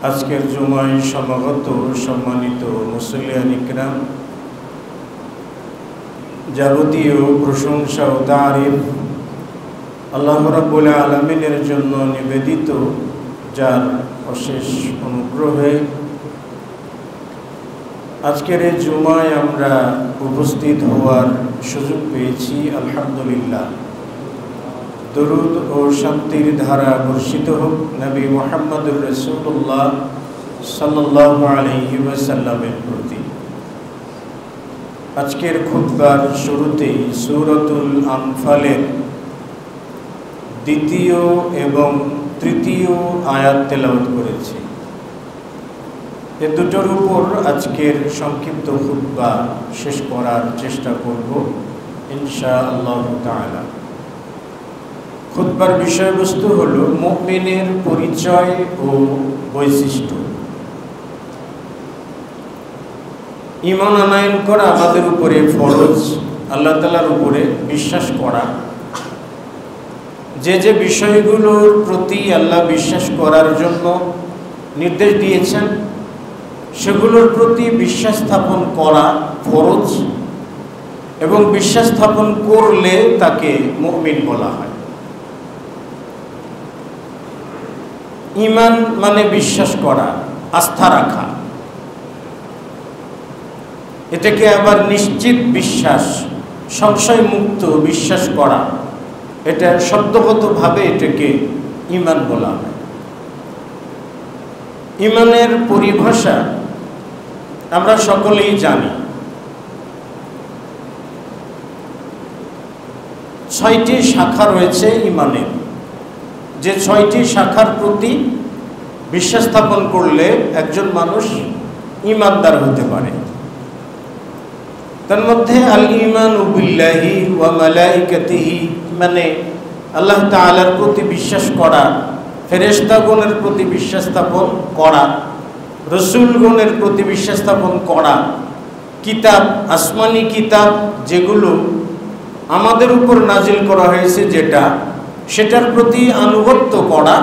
আজকের জুমায় সমাগত সম্মানিত মুসল্লিয়ান ইকরাম, যাবতীয় প্রশংসা ও তারিফ আল্লাহ রাব্বুল আলামিনের জন্য নিবেদিত, যার অশেষ অনুগ্রহে আজকের এই জুমায় আমরা উপস্থিত হওয়ার সুযোগ পেয়েছি। আলহামদুলিল্লাহ। দরুদ ও শান্তির ধারা বর্ষিত হোক নবী মুহাম্মদুর রাসূলুল্লাহ সাল্লাল্লাহু আলাইহি ওয়াসাল্লামের প্রতি। আজকের খুতবার শুরুতেই সূরাতুল আনফালের দ্বিতীয় এবং তৃতীয় আয়াত তেলাওয়াত করেছি। এ দুটোর উপর আজকের সংক্ষিপ্ত খুতবা শেষ করার চেষ্টা করব ইনশাআল্লাহ তাআলা। খুতবার বিষয়বস্তু হলো মুমিনের পরিচয় ও বৈশিষ্ট্য। ঈমান আনয়ন করা আমাদের উপরে ফরজ। আল্লাহ তাআলার উপরে বিশ্বাস করা, যে যে বিষয়গুলোর প্রতি আল্লাহ বিশ্বাস করার জন্য নির্দেশ দিয়েছেন সেগুলোর প্রতি বিশ্বাস স্থাপন করা ফরজ, এবং বিশ্বাস স্থাপন করলে তাকে মুমিন বলা হয়। ঈমান মানে বিশ্বাস করা, আস্থা রাখা। এটাকে আবার নিশ্চিত বিশ্বাস, সংশয়মুক্ত বিশ্বাস করা, এটা শব্দগতভাবে এটাকে ঈমান বলা হয়। ঈমানের পরিভাষা আমরা সকলেই জানি। 6টি শাখা রয়েছে ঈমানের, যে 6টি শাখার প্রতি বিশ্বাস স্থাপন করলে একজন মানুষ ঈমানদার হতে পারে। তার মধ্যে আল ঈমানু বিল্লাহি ওয়া মালাইকাতিহি মানে আল্লাহ তাআলার প্রতি বিশ্বাস করা, ফেরেশতাগণের প্রতি বিশ্বাস স্থাপন করা, রাসূলগণের প্রতি বিশ্বাস স্থাপন করা, কিতাব, আসমানি কিতাব যেগুলো আমাদের উপর নাজিল করা হয়েছে সেটার প্রতি আনুগত্য করা,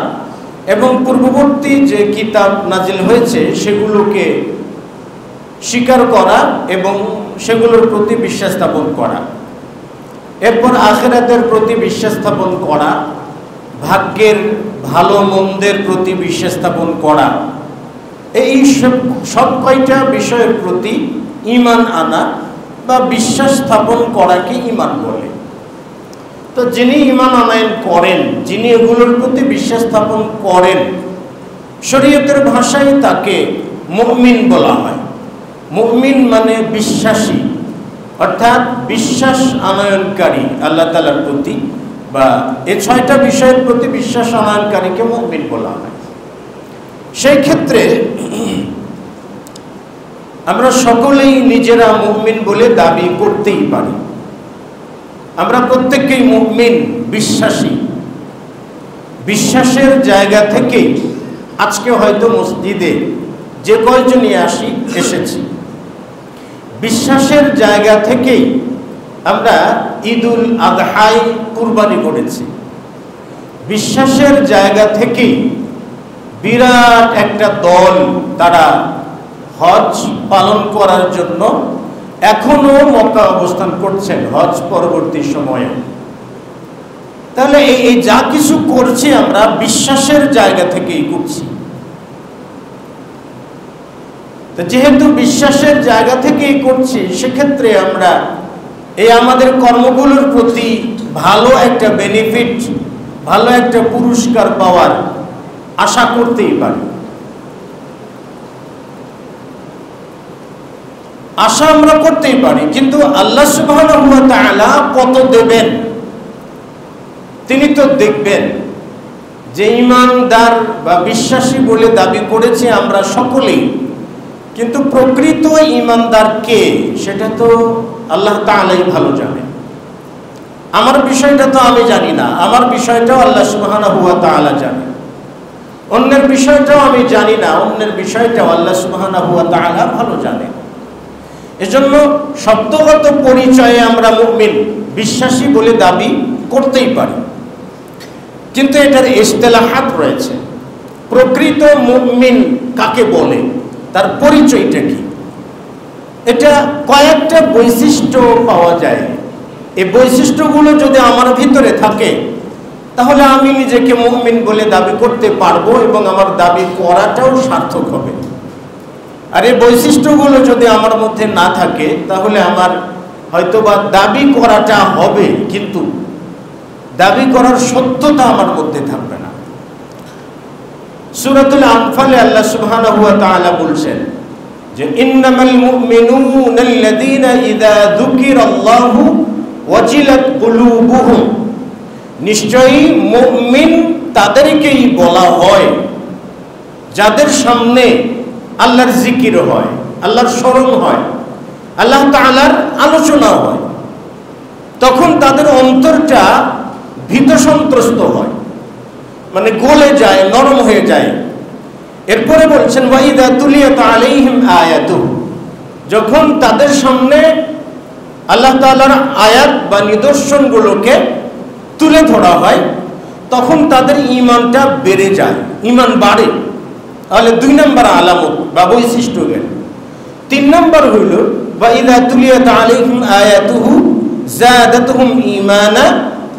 এবং পূর্ববর্তী যে কিতাব নাজিল হয়েছে সেগুলোকে স্বীকার করা এবং সেগুলোর প্রতি বিশ্বাস স্থাপন করা। এরপর আখিরাতের প্রতি বিশ্বাস স্থাপন করা, ভাগ্যের ভালো মন্দের প্রতি বিশ্বাস স্থাপন করা। এই সব কয়টা বিষয়ের প্রতি ঈমান আনা বা বিশ্বাস স্থাপন করাকে ঈমান বলে। তো যিনি ঈমান আনয়ন করেন, যিনি এগুলোর প্রতি বিশ্বাস স্থাপন করেন, শরীয়তের ভাষায় তাকে মুমিন বলা হয়। মুমিন মানে বিশ্বাসী, অর্থাৎ বিশ্বাস আনয়নকারী আল্লাহ তাআলার প্রতি, বা এই 6টা বিষয়ের প্রতি বিশ্বাস আনয়নকারীকে মুমিন বলা হয়। সেই ক্ষেত্রে আমরা সকলেই নিজেরা মুমিন বলে দাবি করতেই পারি। আমরা প্রত্যেকেই মুমিন, বিশ্বাসী। বিশ্বাসের জায়গা থেকেই আজকে হয়তো মসজিদে যে কয়জনই এসেছি, বিশ্বাসের জায়গা থেকেই আমরা ঈদুল আদহায় কুরবানি করেছি। বিশ্বাসের জায়গা থেকেই বিরাট একটা দল তারা হজ পালন করার জন্য এখনো মক্কা অবস্থান করছেন হজ পরবর্তী সময়ে। তাহলে এই যা কিছু করছি আমরা বিশ্বাসের জায়গা থেকেই করছি। তো যেহেতু বিশ্বাসের জায়গা থেকেই করছি, সেক্ষেত্রে আমরা এই আমাদের কর্মগুলোর প্রতি ভালো একটা বেনিফিট, ভালো একটা পুরস্কার পাওয়ার আশা করতেই পারি। আশা আমরা করতেই পারি, কিন্তু আল্লাহ সুবহানাহু ওয়া তাআলা কত দেবেন তিনি তো দেখবেন। যে ঈমানদার বা বিশ্বাসী বলে দাবি করেছে আমরা সকলেই, কিন্তু প্রকৃত ঈমানদার কে সেটা তো আল্লাহ তাআলাই ভালো জানেন। আমার বিষয়টা তো আমি জানি না, আমার বিষয়টাও আল্লাহ সুবহানাহু ওয়া তাআলা জানেন। অন্যের বিষয়টাও আমি জানি না, অন্যের বিষয়টাও আল্লাহ সুবহানাহু ওয়া তাআলা ভালো জানেন। এজন্য শব্দগত পরিচয়ে আমরা মুমিন, বিশ্বাসী বলে দাবি করতেই পারি, কিন্তু এটার ইসতিলাহাত রয়েছে। প্রকৃত মুমিন কাকে বলে, তার পরিচয়টা কি? এটা কয়েকটা বৈশিষ্ট্য পাওয়া যায়। এই বৈশিষ্ট্যগুলো যদি আমার ভিতরে থাকে তাহলে আমি নিজেকে মুমিন বলে দাবি করতে পারবো এবং আমার দাবি করাটাও সার্থক হবে। আর এই বৈশিষ্ট্যগুলো যদি আমার মধ্যে না থাকে তাহলে আমার হয়তোবা দাবি করাটা হবে, কিন্তু দাবি করার সত্যতা আমার মধ্যে থাকবে না। সূরাতুল আনফালে আল্লাহ সুবহানাহু ওয়া তাআলা বলছেন যে ইন্নামাল মুমিনুনাল্লাযীনা ইযা যুকিরাল্লাহু ওয়াজিলাত কুলুবুহুম, নিশ্চয়ই মুমিন তাদেরকেই বলা হয় যাদের সামনে আল্লাহর জিকির হয়, আল্লাহর স্মরণ হয়, আল্লাহ তাআলার আলোচনা হয়, তখন তাদের অন্তরটা ভীত সন্ত্রস্ত হয়, মানে গলে যায়, নরম হয়ে যায়। এরপরে বলছেন ওয়াইদা তুলিয়াত আলাইহিম আয়াতুহু, যখন তাদের সামনে আল্লাহ তাআলার আয়াত বা নিদর্শনগুলোকে তুলে ধরা হয় তখন তাদের ঈমানটা বেড়ে যায়, ঈমান বাড়ে। তাহলে 2 নম্বর আলামত বা বৈশিষ্ট্য গেল। 3 নম্বর হইল ওয়াইদা তুলিয়াত আলাইহিম আয়াতুহু যাদাতুহুম ঈমানা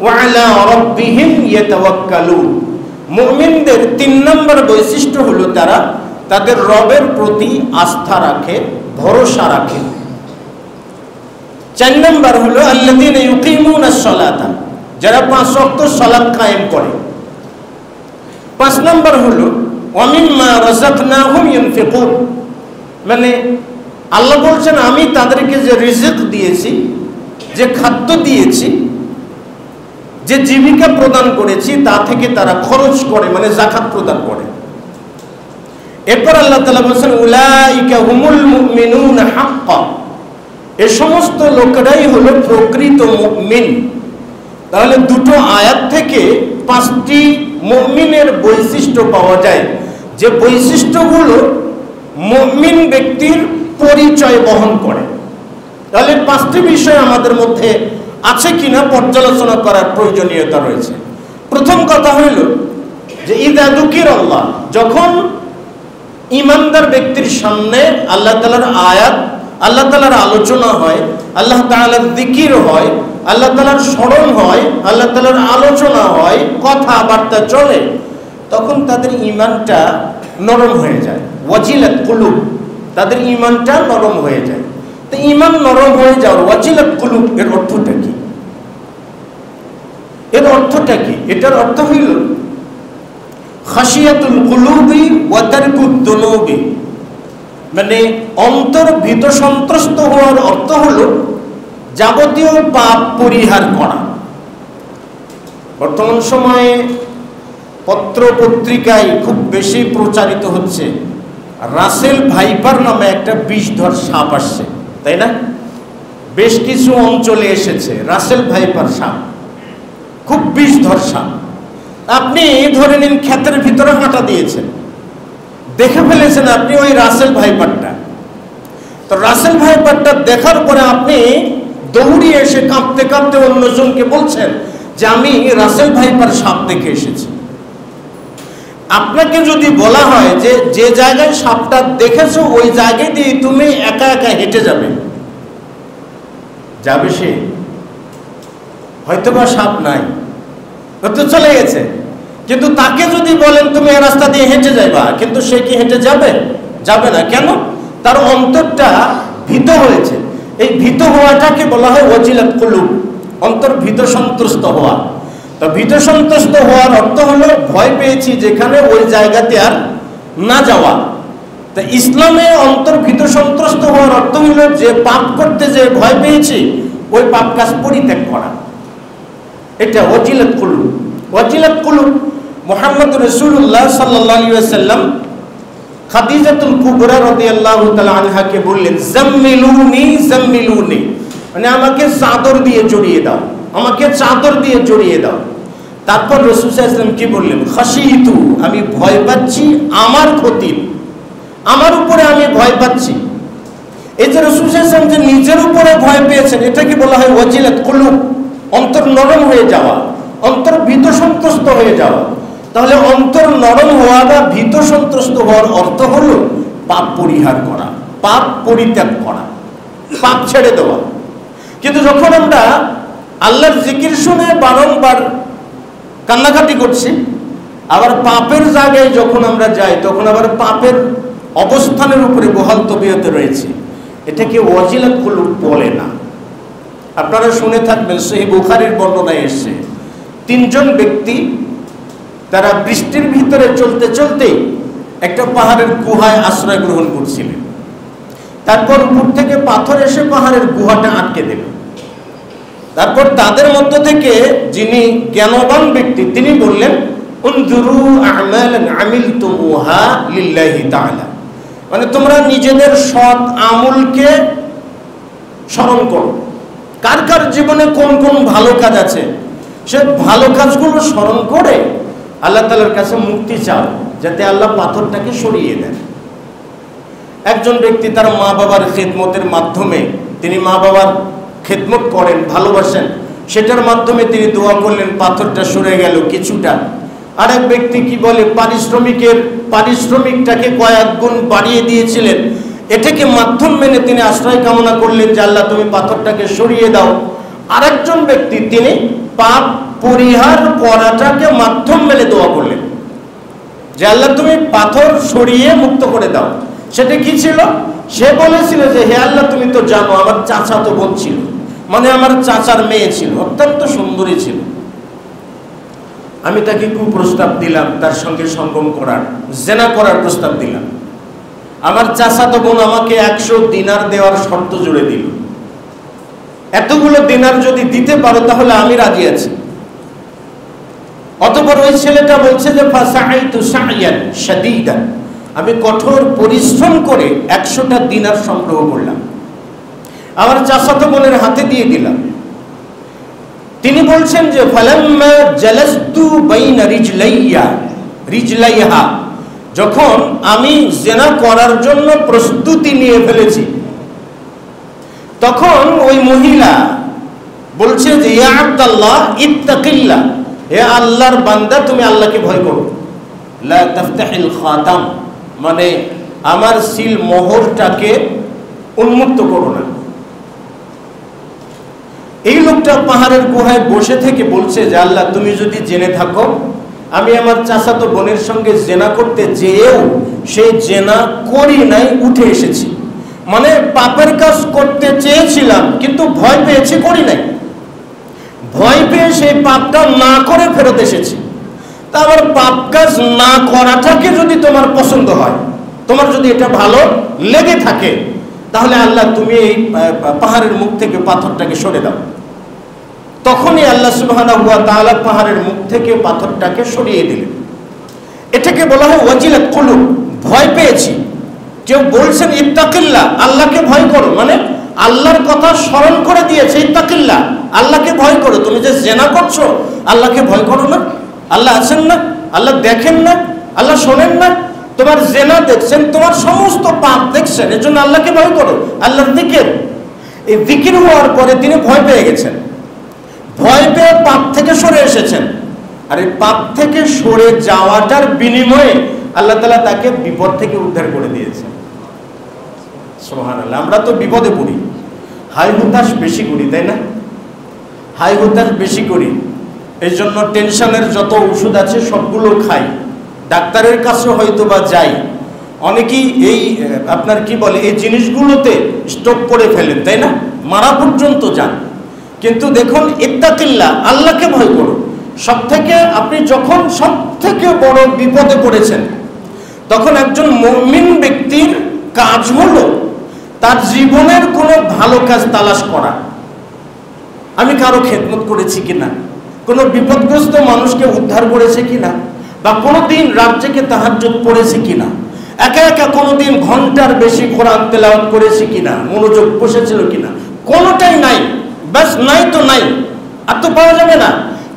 ওয়া আলা রাব্বিহিম ইয়াতাওয়াক্কালুন। মুমিনদের 3 নম্বর বৈশিষ্ট্য হলো তারা তাদের রবের প্রতি আস্থা রাখে, ভরসা রাখে। 4 নম্বর হলো আল্লাযীনা ইউকিমুনাস সালাতা, যারা 5 ওয়াক্ত সালাত কায়েম করে। 5 নম্বর হলো ওয়া মিম্মা রাযাকনাহুম ইউনফিকুন, মানে আল্লাহ বলছেন আমি তাদেরকে যে রিজিক দিয়েছি, যে খাদ্য দিয়েছি, যে জীবিকা প্রদান করেছি তা থেকে তারা খরচ করে, মানে যাকাত প্রদান করে। এরপর আল্লাহ তাআলা বলেন উলাইকা হুমুল মুমিনুনা হাক্কান, এই সমস্ত লোকেরাই হলো প্রকৃত মুমিন। তাহলে দুটো আয়াত থেকে 5টি মুমিনের বৈশিষ্ট্য পাওয়া যায়, যে বৈশিষ্ট্যগুলো মুমিন ব্যক্তির পরিচয় বহন করে। তাহলে 5টি বিষয় আমাদের মধ্যে আছে কিনা পর্যালোচনা করার প্রয়োজনীয়তা রয়েছে। প্রথম কথা হইল যে ইযা যুকিরাল্লাহ, যখন ঈমানদার ব্যক্তির সামনে আল্লাহ তাআলার আয়াত, আল্লাহ তাআলার আলোচনা হয়, আল্লাহ তাআলার জিকির হয়, আল্লাহ তাআলার স্মরণ হয়, আল্লাহ তাআলার আলোচনা হয়, কথাবার্তা চলে, তখন তাদের ঈমানটা নরম হয়ে যায়। ওয়াজিলাত কুলুব, তাদের ঈমানটা নরম হয়ে যায়। তো ঈমান নরম হয়ে যাওয়ার ওয়াজিলাত কুলুব এর অর্থটা কি? এর অর্থটা কি? এটার অর্থ হইল খাশিয়াতুল কুলুবি ওয়া তারকুদ দুনুবি, মানে অন্তর ভীত সন্ত্রস্ত হওয়ার অর্থ হলো যাবতীয় পাপ পরিহার করা। বর্তমান সময়ে পত্র পত্রিকায় খুব বেশি প্রচারিত হচ্ছে রাসেল ভাইপার নামে একটা বিষধর সাপ আসছে, তাই না? বেশ কিছু অঞ্চলে এসেছে রাসেল ভাইপার সাপ, খুব বিষধর সাপ। আপনি ধরে নিন ক্ষেতের ভিতরে হাঁটা দিয়েছেন, দেখে ফেলেছেন আপনি ওই রাসেল ভাইপারটা। তো রাসেল ভাইপারটা দেখার পরে আপনি দৌড়িয়ে এসে কাঁপতে কাঁপতে অন্যজনকে বলছেন যে আমি রাসেল ভাইপার সাপ দেখে এসেছি। আপনাকে যদি বলা হয় যে যে জায়গায় সাপটা দেখেছো ওই জায়গায় দিয়ে তুমি একা একা হেঁটে যাবে, যাবে সে? হয়তোবা সাপ নাই, হয়তো চলে গেছে, কিন্তু তাকে যদি বলেন তুমি এই রাস্তা দিয়ে হেঁটে যাইবা, কিন্তু সে কি হেঁটে যাবে? যাবে না। কেন? তার অন্তরটা ভীত হয়েছে। এই ভীত হওয়াটাকে বলা হয় ওয়াজিলাত কুলুব, অন্তর ভীত সন্ত্রস্ত হওয়া। তো ভীত সন্ত্রস্ত হওয়ার অর্থ হলো ভয় পেয়েছি যেখানে, ওই জায়গাতে আর না যাওয়া। তো ইসলামে অন্তর ভীত সন্ত্রস্ত হওয়ার অর্থ হলো যে পাপ করতে যে ভয় পেয়েছি ওই পাপ কাজ পরিত্যাগ করা, এটা ওয়াজিলাত কুলুব। ওয়াজিলাত কুলুব মুহাম্মদ রাসূলুল্লাহ সাল্লাল্লাহু আলাইহি ওয়াসাল্লাম খাদিজাতুল কুবরা রাদিয়াল্লাহু তাআলা আনহাকে বললেন জাম্মিলুনি জাম্মিলুনি, মানে আমাকে চাদর দিয়ে জড়িয়ে দাও, আমাকে চাদর দিয়ে জড়িয়ে দাও। তারপর রাসূল সাল্লাল্লাহু আলাইহি ওয়াসাল্লাম কি বললেন? খাশিতু, আমি ভয় পাচ্ছি আমার ক্ষতির, আমার উপরে আমি ভয় পাচ্ছি। এই যে রাসূল সাল্লাল্লাহু আলাইহি ওয়াসাল্লাম যে নিজের উপরে ভয় পেয়েছেন, এটাকে বলা হয় ওয়াজিলাত কুলুব, অন্তর নরম হয়ে যাওয়া, অন্তর ভীত সন্ত্রস্ত হয়ে যাওয়া। তাহলে অন্তর নরম হওয়া বা ভীত সন্ত্রস্ত হওয়ার অর্থ হলো পাপ পরিহার করা, পাপ পরিত্যাগ করা, পাপ ছেড়ে দেওয়া। কিন্তু যখন আমরা আল্লাহর জিকির শুনে বারংবার কান্নাকাটি করছি, আবার পাপের জায়গায় যখন আমরা যাই তখন আবার পাপের অবস্থানের উপরে বহাল তবিয়তে রয়েছে, এটাকে ওয়াজিলাত কুলুব বলে না। আপনারা শুনে থাকবেন, সহিহ বুখারীর বর্ণনায় এসেছে, 3 জন ব্যক্তি তারা বৃষ্টির ভিতরে চলতে চলতে একটা পাহাড়ের গুহায় আশ্রয় গ্রহণ করছিলেন। তারপর উপর থেকে পাথর এসে পাহাড়ের গুহাটা আটকে দিল। তারপর তাদের মধ্য থেকে যিনি জ্ঞানবান ব্যক্তি তিনি বললেন, উনজুরু আমালান আমিলতুমুহা লিল্লাহি তাআলা, মানে তোমরা নিজেদের সৎ আমলকে স্মরণ করো। কার কার জীবনে কোন কোন ভালো কাজ আছে, সে ভালো কাজগুলো স্মরণ করে আল্লাহ তাআলার কাছে মুক্তি চাও, যাতে আল্লাহ পাথরটাকে সরিয়ে দেন। একজন ব্যক্তি তার মা বাবার খেদমতের মাধ্যমে, তিনি মা বাবার খেদমত করেন, ভালোবাসেন, সেটার মাধ্যমে তিনি দোয়া করলেন, পাথরটা সরে গেল কিছুটা। আরেক ব্যক্তি কি বলে, পারিশ্রমিকটাকে কয়েক গুণ বাড়িয়ে দিয়েছিলেন, এটাকে মাধ্যম মেনে তিনি আশ্রয় কামনা করলেন যে আল্লাহ তুমি পাথরটাকে সরিয়ে দাও। আরেকজন ব্যক্তি তিনি পাপ পরিহার করাটাকে মাধ্যম মেনে দোয়া করলেন যে আল্লাহ তুমি পাথর সরিয়ে মুক্ত করে দাও। সেটা কি ছিল? সে বলেছিল যে হে আল্লাহ তুমি তো জানো আমার চাচা তো বোন ছিল, মানে আমার চাচার মেয়ে ছিল, অত্যন্ত সুন্দরী ছিল, আমি তাকে কুপ্রস্তাব দিলাম তার সঙ্গে সঙ্গম করার, জেনা করার প্রস্তাব দিলাম। আমার চাচাতো বোন আমাকে 100 দিনার দেওয়ার শর্ত জুড়ে দিল, এতগুলো দিনার যদি দিতে পারো তাহলে আমি রাজি আছি। অতঃপর ওই ছেলেটা বলছে যে ফাসাইতু সাইয়ান শাদীদান, আমি কঠোর পরিশ্রম করে 100টা দিনার সংগ্রহ করলাম, আমার চাচাতো বোনের হাতে দিয়ে দিলাম। তিনি বলছেন যে ফালাম্মা জালাস্তু বাইনা রিজলাইহা, যখন আমি জিনা করার জন্য প্রস্তুতি নিয়ে ফেলেছি, তখন ওই মহিলা বলছে যে ইয়া আব্দুল্লাহ ইত্তাকিল্লাহ, হে আল্লাহর বান্দা তুমি আল্লাহকে ভয় করো, লা তাফতাহিল খাতাম, মানে আমার সিল মোহরটাকে উন্মুক্ত করো না। এই লোকটা পাহাড়ের গুহায় বসে থেকে বলছে যে আল্লাহ তুমি যদি জেনে থাকো আমি আমার চাচাতো বোনের সঙ্গে জেনা করতে যেয়েও সেই জেনা করি নাই, উঠে এসেছি, মানে পাপের কাজ করতে চেয়েছিলাম কিন্তু ভয় পেয়েছি, করি নাই, ভয় পেয়ে সেই পাপটা না করে ফেরত এসেছি। তা আবার পাপ কাজ না করাটাকে যদি তোমার পছন্দ হয়, তোমার যদি এটা ভালো লেগে থাকে, তাহলে আল্লাহ তুমি এই পাহাড়ের মুখ থেকে পাথরটাকে সরে দাও। তখনই আল্লাহ সুবহানাহু ওয়া তাআলা পাহাড়ের মুখ থেকে পাথরটাকে সরিয়ে দিলেন। এটাকে বলা হয় ওয়াজিলাত কুলুব, ভয় পেয়েছি। কেউ বলছেন ইত্তাকিল্লাহ, আল্লাহকে ভয় করো, মানে আল্লাহর কথা স্মরণ করে দিয়েছে, ইত্তাকিল্লাহ, আল্লাহকে ভয় করো, তুমি যে জিনা করছো আল্লাহকে ভয় করো না, আল্লাহ আছেন না, আল্লাহ দেখেন না, আল্লাহ শোনেন না, তোমার জিনা দেখছেন, তোমার সমস্ত পাপ দেখছেন, এজন্য আল্লাহকে ভয় করো। আল্লাহর জিকির, এই জিকির হওয়ার পরে তিনি ভয় পেয়ে গেছেন, ভয় পেয়ে পাপ থেকে সরে এসেছেন। আর এই পাপ থেকে সরে যাওয়াটার বিনিময়ে আল্লাহ তাআলা তাকে বিপদ থেকে উদ্ধার করে দিয়েছেন। সুবহানাল্লাহ। আমরা তো বিপদে পড়ি, হাই হুতাশ বেশি করি, তাই না? হাই হুতাশ বেশি করি, এই জন্য টেনশনের যত ওষুধ আছে সবগুলো খাই, ডাক্তারের কাছে হয়তো বা যাই, অনেকেই এই আপনার কি বলে এই জিনিসগুলোতে স্টক করে ফেলেন, তাই না? মারা পর্যন্ত যান। কিন্তু দেখুন ইত্তাকিল্লাহ, আল্লাহকে ভয় করো। সব থেকে আপনি যখন সব থেকে বড় বিপদে পড়েছেন, তখন একজন মুমিন ব্যক্তির কাজ হলো তার জীবনের কোনো ভালো কাজ তালাশ করা। আমি কারো খেদমত করেছি কিনা, কোনো বিপদগ্রস্ত মানুষকে উদ্ধার করেছে কিনা, বা কোনো দিন রাত জেগে তাহাজ্জুদ পড়েছি কিনা, একা একা কোনো দিন ঘন্টার বেশি কোরআন তেলাওয়াত করেছি কিনা, মনোযোগ বসেছিল কিনা, কোনোটাই নাই। বাস নাই তো নাই, আর তো পাওয়া যাবে না।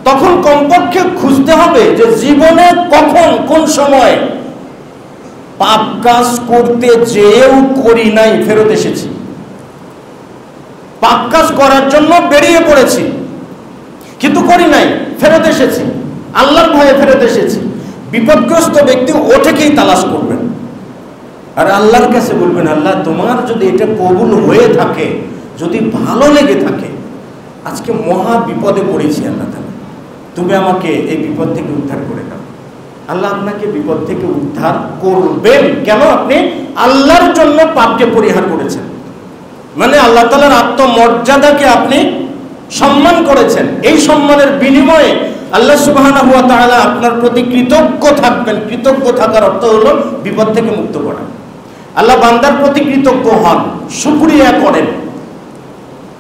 তখন কমপক্ষে খুঁজতে হবে যে জীবনে কখন কোন সময় পাপ কাজ করতে যেও করি নাই, ফেরত এসেছি, পাপ কাজ করার জন্য বেরিয়ে পড়েছি কিন্তু করি নাই, ফেরত এসেছি, আল্লাহর ভয়ে ফেরত এসেছি। বিপদগ্রস্ত ব্যক্তি ওটাকেই তালাশ করবেন, আর আল্লাহর কাছে বলবেন, আল্লাহ তোমার যদি এটা কবুল হয়ে থাকে, যদি ভালো লেগে থাকে, আজকে মহা বিপদে পড়েছি আল্লাহ তাআলা, তুমি আমাকে এই বিপদ থেকে উদ্ধার করে দাও। আল্লাহ আপনাকে বিপদ থেকে উদ্ধার করবেন। কেন? আপনি আল্লাহর জন্য পাপকে পরিহার করেছেন, মানে আল্লাহ তাআলার আত্মমর্যাদাকে আপনি সম্মান করেছেন। এই সম্মানের বিনিময়ে আল্লাহ সুবহানাহু ওয়া তাআলা আপনার প্রতি কৃতজ্ঞ থাকবেন। কৃতজ্ঞ থাকার অর্থ হলো বিপদ থেকে মুক্ত করা। আল্লাহ বান্দার প্রতি কৃতজ্ঞ হন, শুকরিয়া করেন।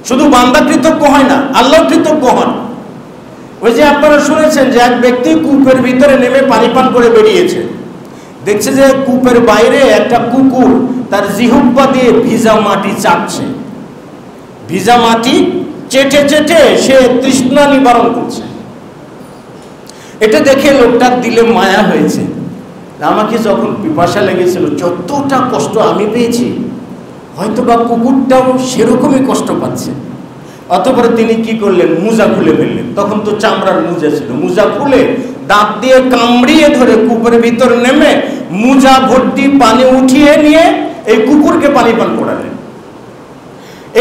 শুধু বান্দা কৃতজ্ঞ হয় না, আল্লাহ কৃতজ্ঞ হন। ওই যে আপনারা শুনেছেন যে এক ব্যক্তি কূপের ভিতরে নেমে পানি পান করে বেরিয়েছে, দেখছে যে কূপের বাইরে একটা কুকুর তার জিহ্বা দিয়ে ভিজা মাটি চাটছে, ভিজা মাটি চেটে চেটে সে তৃষ্ণা নিবারণ করছে। এটা দেখে লোকটার দিলে মায়া হয়েছে, আমাকে যখন পিপাসা লেগেছিল যতটা কষ্ট আমি পেয়েছি, হয়তো বা কুকুরটাও সেরকমই কষ্ট পাচ্ছে। অতঃপর তিনি কি করলেন, মোজা খুলে ফেললেন। তখন তো চামড়ার মোজা ছিল, মোজা খুলে দাঁত দিয়ে কামড়িয়ে ধরে কূপের ভিতর নেমে মোজা ভর্তি পানি উঠিয়ে নিয়ে এই কুকুরকে পানি পান করালেন।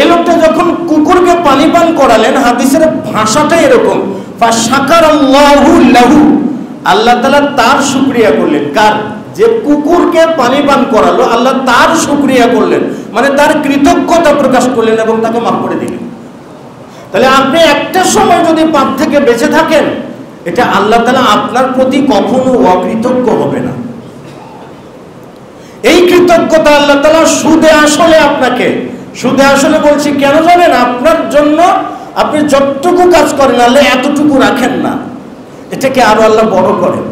এই লোকটা যখন কুকুরকে পানি পান করালেন, হাদিসের ভাষাটা এরকম, ফাশাকারাল্লাহু লাহু, আল্লাহ তাআলা তার শুকরিয়া করলেন। কার? যে কুকুরকে পানি পান করালো, আল্লাহ তার শুকরিয়া করলেন, মানে তার কৃতজ্ঞতা প্রকাশ করলেন এবং তাকে মাফ করে দিলেন। তাহলে আপনি একটা সময় যদি পাপ থেকে বেঁচে থাকেন, এটা আল্লাহ তাআলা আপনার প্রতি কখনো অকৃতজ্ঞ হবে না। এই কৃতজ্ঞতা আল্লাহ তাআলা সুদে আসলে আপনাকে, সুদে আসলে বলছি কেন জানেন? আপনার জন্য আপনি যতটুকু কাজ করেন আল্লাহ এতটুকু রাখেন না, এটাকে আরো আল্লাহ বড় করেন,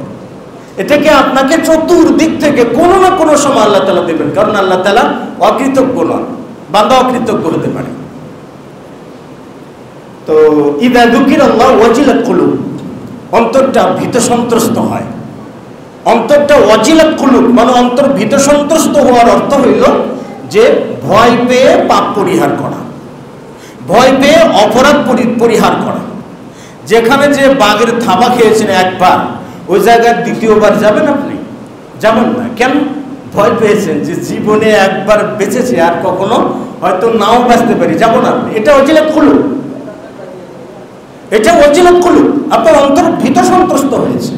এটাকে আপনাকে চতুর্দিক থেকে কোনো না কোনো সময় আল্লাহ তাআলা দেবেন। কারণ আল্লাহ তাআলা অকৃতজ্ঞ নন, বান্দা অকৃতজ্ঞ হতে পারে। তো ইদা যুকিরাল্লাহু ওয়াজিলাত কুলুব, অন্তরটা ভীত সন্ত্রস্ত হয়। অন্তরটা ওয়াজিলাত কুলুব মানে অন্তর ভীত সন্ত্রস্ত হওয়ার অর্থ হইল যে ভয় পেয়ে পাপ পরিহার করা, ভয় পেয়ে অপরাধ পরিহার করা। যেখানে যে বাঘের থাবা খেয়েছেন একবার, ওই জায়গায় দ্বিতীয়বার যাবেন আপনি? যাবেন না। কেন? ভয় পেয়েছেন যে জীবনে একবার বেঁচেছে, আর কখনো হয়তো নাও বাঁচতে পারি, যাবো না। এটা ওয়াজিলাত কুলুব, এটা ওয়াজিলাত কুলুব, আপনার অন্তর ভীত সন্ত্রস্ত হয়েছে।